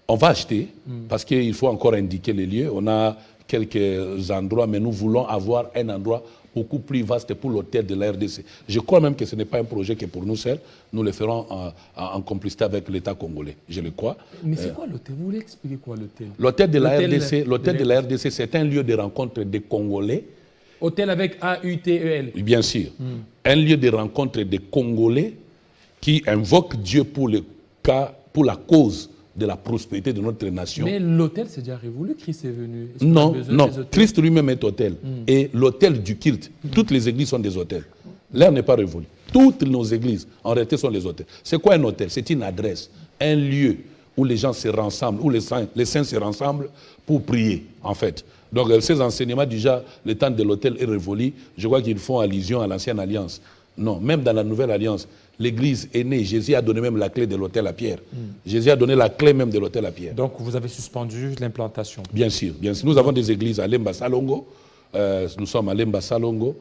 On va acheter, parce qu'il faut encore indiquer les lieux. On a quelques endroits, mais nous voulons avoir un endroit beaucoup plus vaste pour l'hôtel de la RDC. Je crois même que ce n'est pas un projet qui est pour nous seuls. Nous le ferons en complicité avec l'État congolais. Je le crois. Mais c'est quoi l'hôtel? Vous voulez expliquer quoi l'hôtel? L'hôtel de la RDC, c'est un lieu de rencontre des Congolais. Hôtel avec A-U-T-E-L. Bien sûr. Un lieu de rencontre des Congolais qui invoquent Dieu pour la cause de la prospérité de notre nation. Mais l'hôtel, c'est déjà révolu, Christ est venu. Non, Christ lui-même est hôtel. Et l'hôtel du culte, toutes les églises sont des hôtels. L'ère n'est pas révolue. Toutes nos églises, en réalité, sont des hôtels. C'est quoi un hôtel? C'est une adresse, un lieu où les gens se rassemblent, où les saints se rassemblent pour prier, en fait. Donc, ces enseignements, déjà, le temps de l'hôtel est révolu. Je crois qu'ils font allusion à l'ancienne alliance. Non, même dans la nouvelle alliance, l'Église est née. Jésus a donné même la clé de l'hôtel à Pierre. Jésus a donné la clé même de l'hôtel à Pierre. Donc, vous avez suspendu l'implantation? Bien sûr, bien sûr. Nous avons des églises à Lemba Salongo. Nous sommes à Lemba Salongo,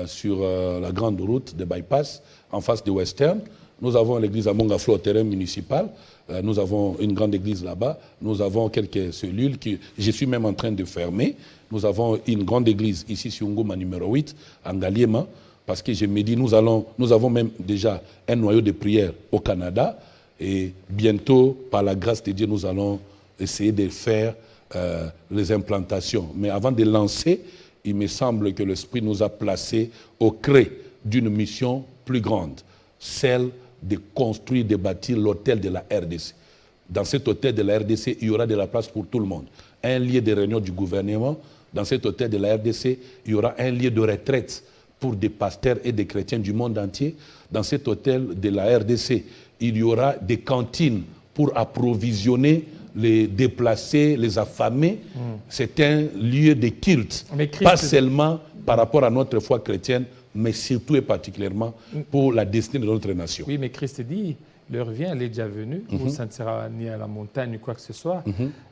sur la grande route de bypass, en face de Western. Nous avons l'église à Mongaflo, au terrain municipal. Nous avons une grande église là-bas. Nous avons quelques cellules que je suis même en train de fermer. Nous avons une grande église ici sur Ngoma numéro 8, en Ngaliema. Parce que je me dis, nous avons même déjà un noyau de prière au Canada. Et bientôt, par la grâce de Dieu, nous allons essayer de faire les implantations. Mais avant de lancer, il me semble que l'Esprit nous a placés au creux d'une mission plus grande, celle de construire, de bâtir l'hôtel de la RDC. Dans cet hôtel de la RDC, il y aura de la place pour tout le monde. Un lieu de réunion du gouvernement. Dans cet hôtel de la RDC, il y aura un lieu de retraite pour des pasteurs et des chrétiens du monde entier. Dans cet hôtel de la RDC, il y aura des cantines pour approvisionner les déplacés, les affamés. C'est un lieu de culte, pas seulement par rapport à notre foi chrétienne, mais surtout et particulièrement pour la destinée de notre nation. Oui, mais Christ dit, l'heure vient, elle est déjà venue, où ça ne sera ni à la montagne, ni quoi que ce soit.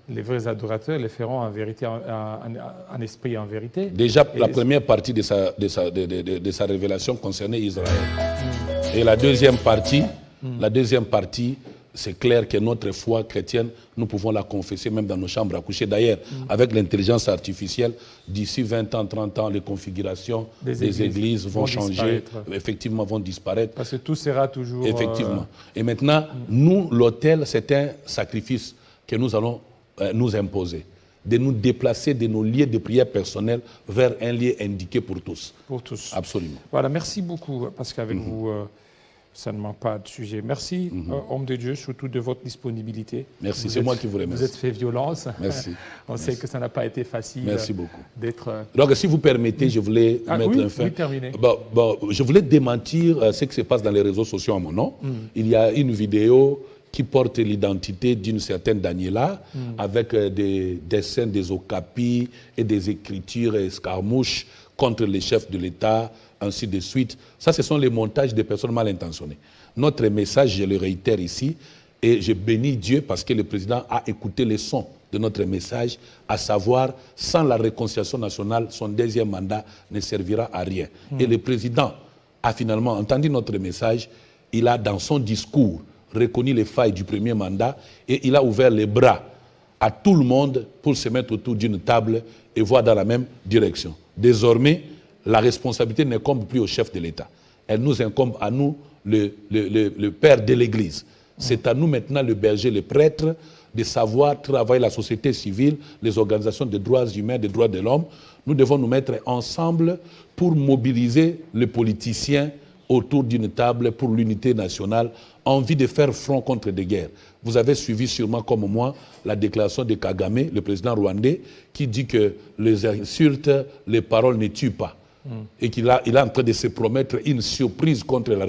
Les vrais adorateurs les feront en vérité, en esprit et en vérité. Déjà, la première partie de sa révélation concernait Israël. Et la deuxième partie, c'est clair que notre foi chrétienne, nous pouvons la confesser même dans nos chambres à coucher. D'ailleurs, avec l'intelligence artificielle, d'ici 20 ans, 30 ans, les configurations des églises vont changer, effectivement vont disparaître. Parce que tout sera toujours... Effectivement. Et maintenant, nous, l'autel, c'est un sacrifice que nous allons nous imposer, de nous déplacer de nos lieux de prière personnels vers un lieu indiqué pour tous. Pour tous. Absolument. Voilà, merci beaucoup, parce qu'avec vous... Ça ne manque pas de sujet. Merci, homme de Dieu, surtout de votre disponibilité. Merci, c'est moi qui vous remercie. Vous êtes fait violence. Merci. On sait que ça n'a pas été facile. Merci beaucoup. D'être. Donc, si vous permettez, je voulais mettre un fin. Oui, terminer. Je voulais démentir ce qui se passe dans les réseaux sociaux à mon nom. Il y a une vidéo qui porte l'identité d'une certaine Daniela avec des dessins des okapis et des écritures escarmouches contre les chefs de l'État, ainsi de suite. Ça, ce sont les montages des personnes mal intentionnées. Notre message, je le réitère ici, et je bénis Dieu parce que le président a écouté les sons de notre message, à savoir, sans la réconciliation nationale, son deuxième mandat ne servira à rien. Et le président a finalement entendu notre message, il a dans son discours reconnu les failles du premier mandat et il a ouvert les bras à tout le monde pour se mettre autour d'une table et voir dans la même direction. Désormais, la responsabilité n'incombe plus au chef de l'État. Elle nous incombe à nous, le père de l'Église. C'est à nous maintenant, le berger, le prêtre, de savoir travailler la société civile, les organisations de droits humains, des droits de l'homme. Nous devons nous mettre ensemble pour mobiliser les politiciens autour d'une table pour l'unité nationale, envie de faire front contre des guerres. Vous avez suivi sûrement comme moi la déclaration de Kagame, le président rwandais, qui dit que les insultes, les paroles ne tuent pas. Et qu'il est en train de se promettre une surprise contre la...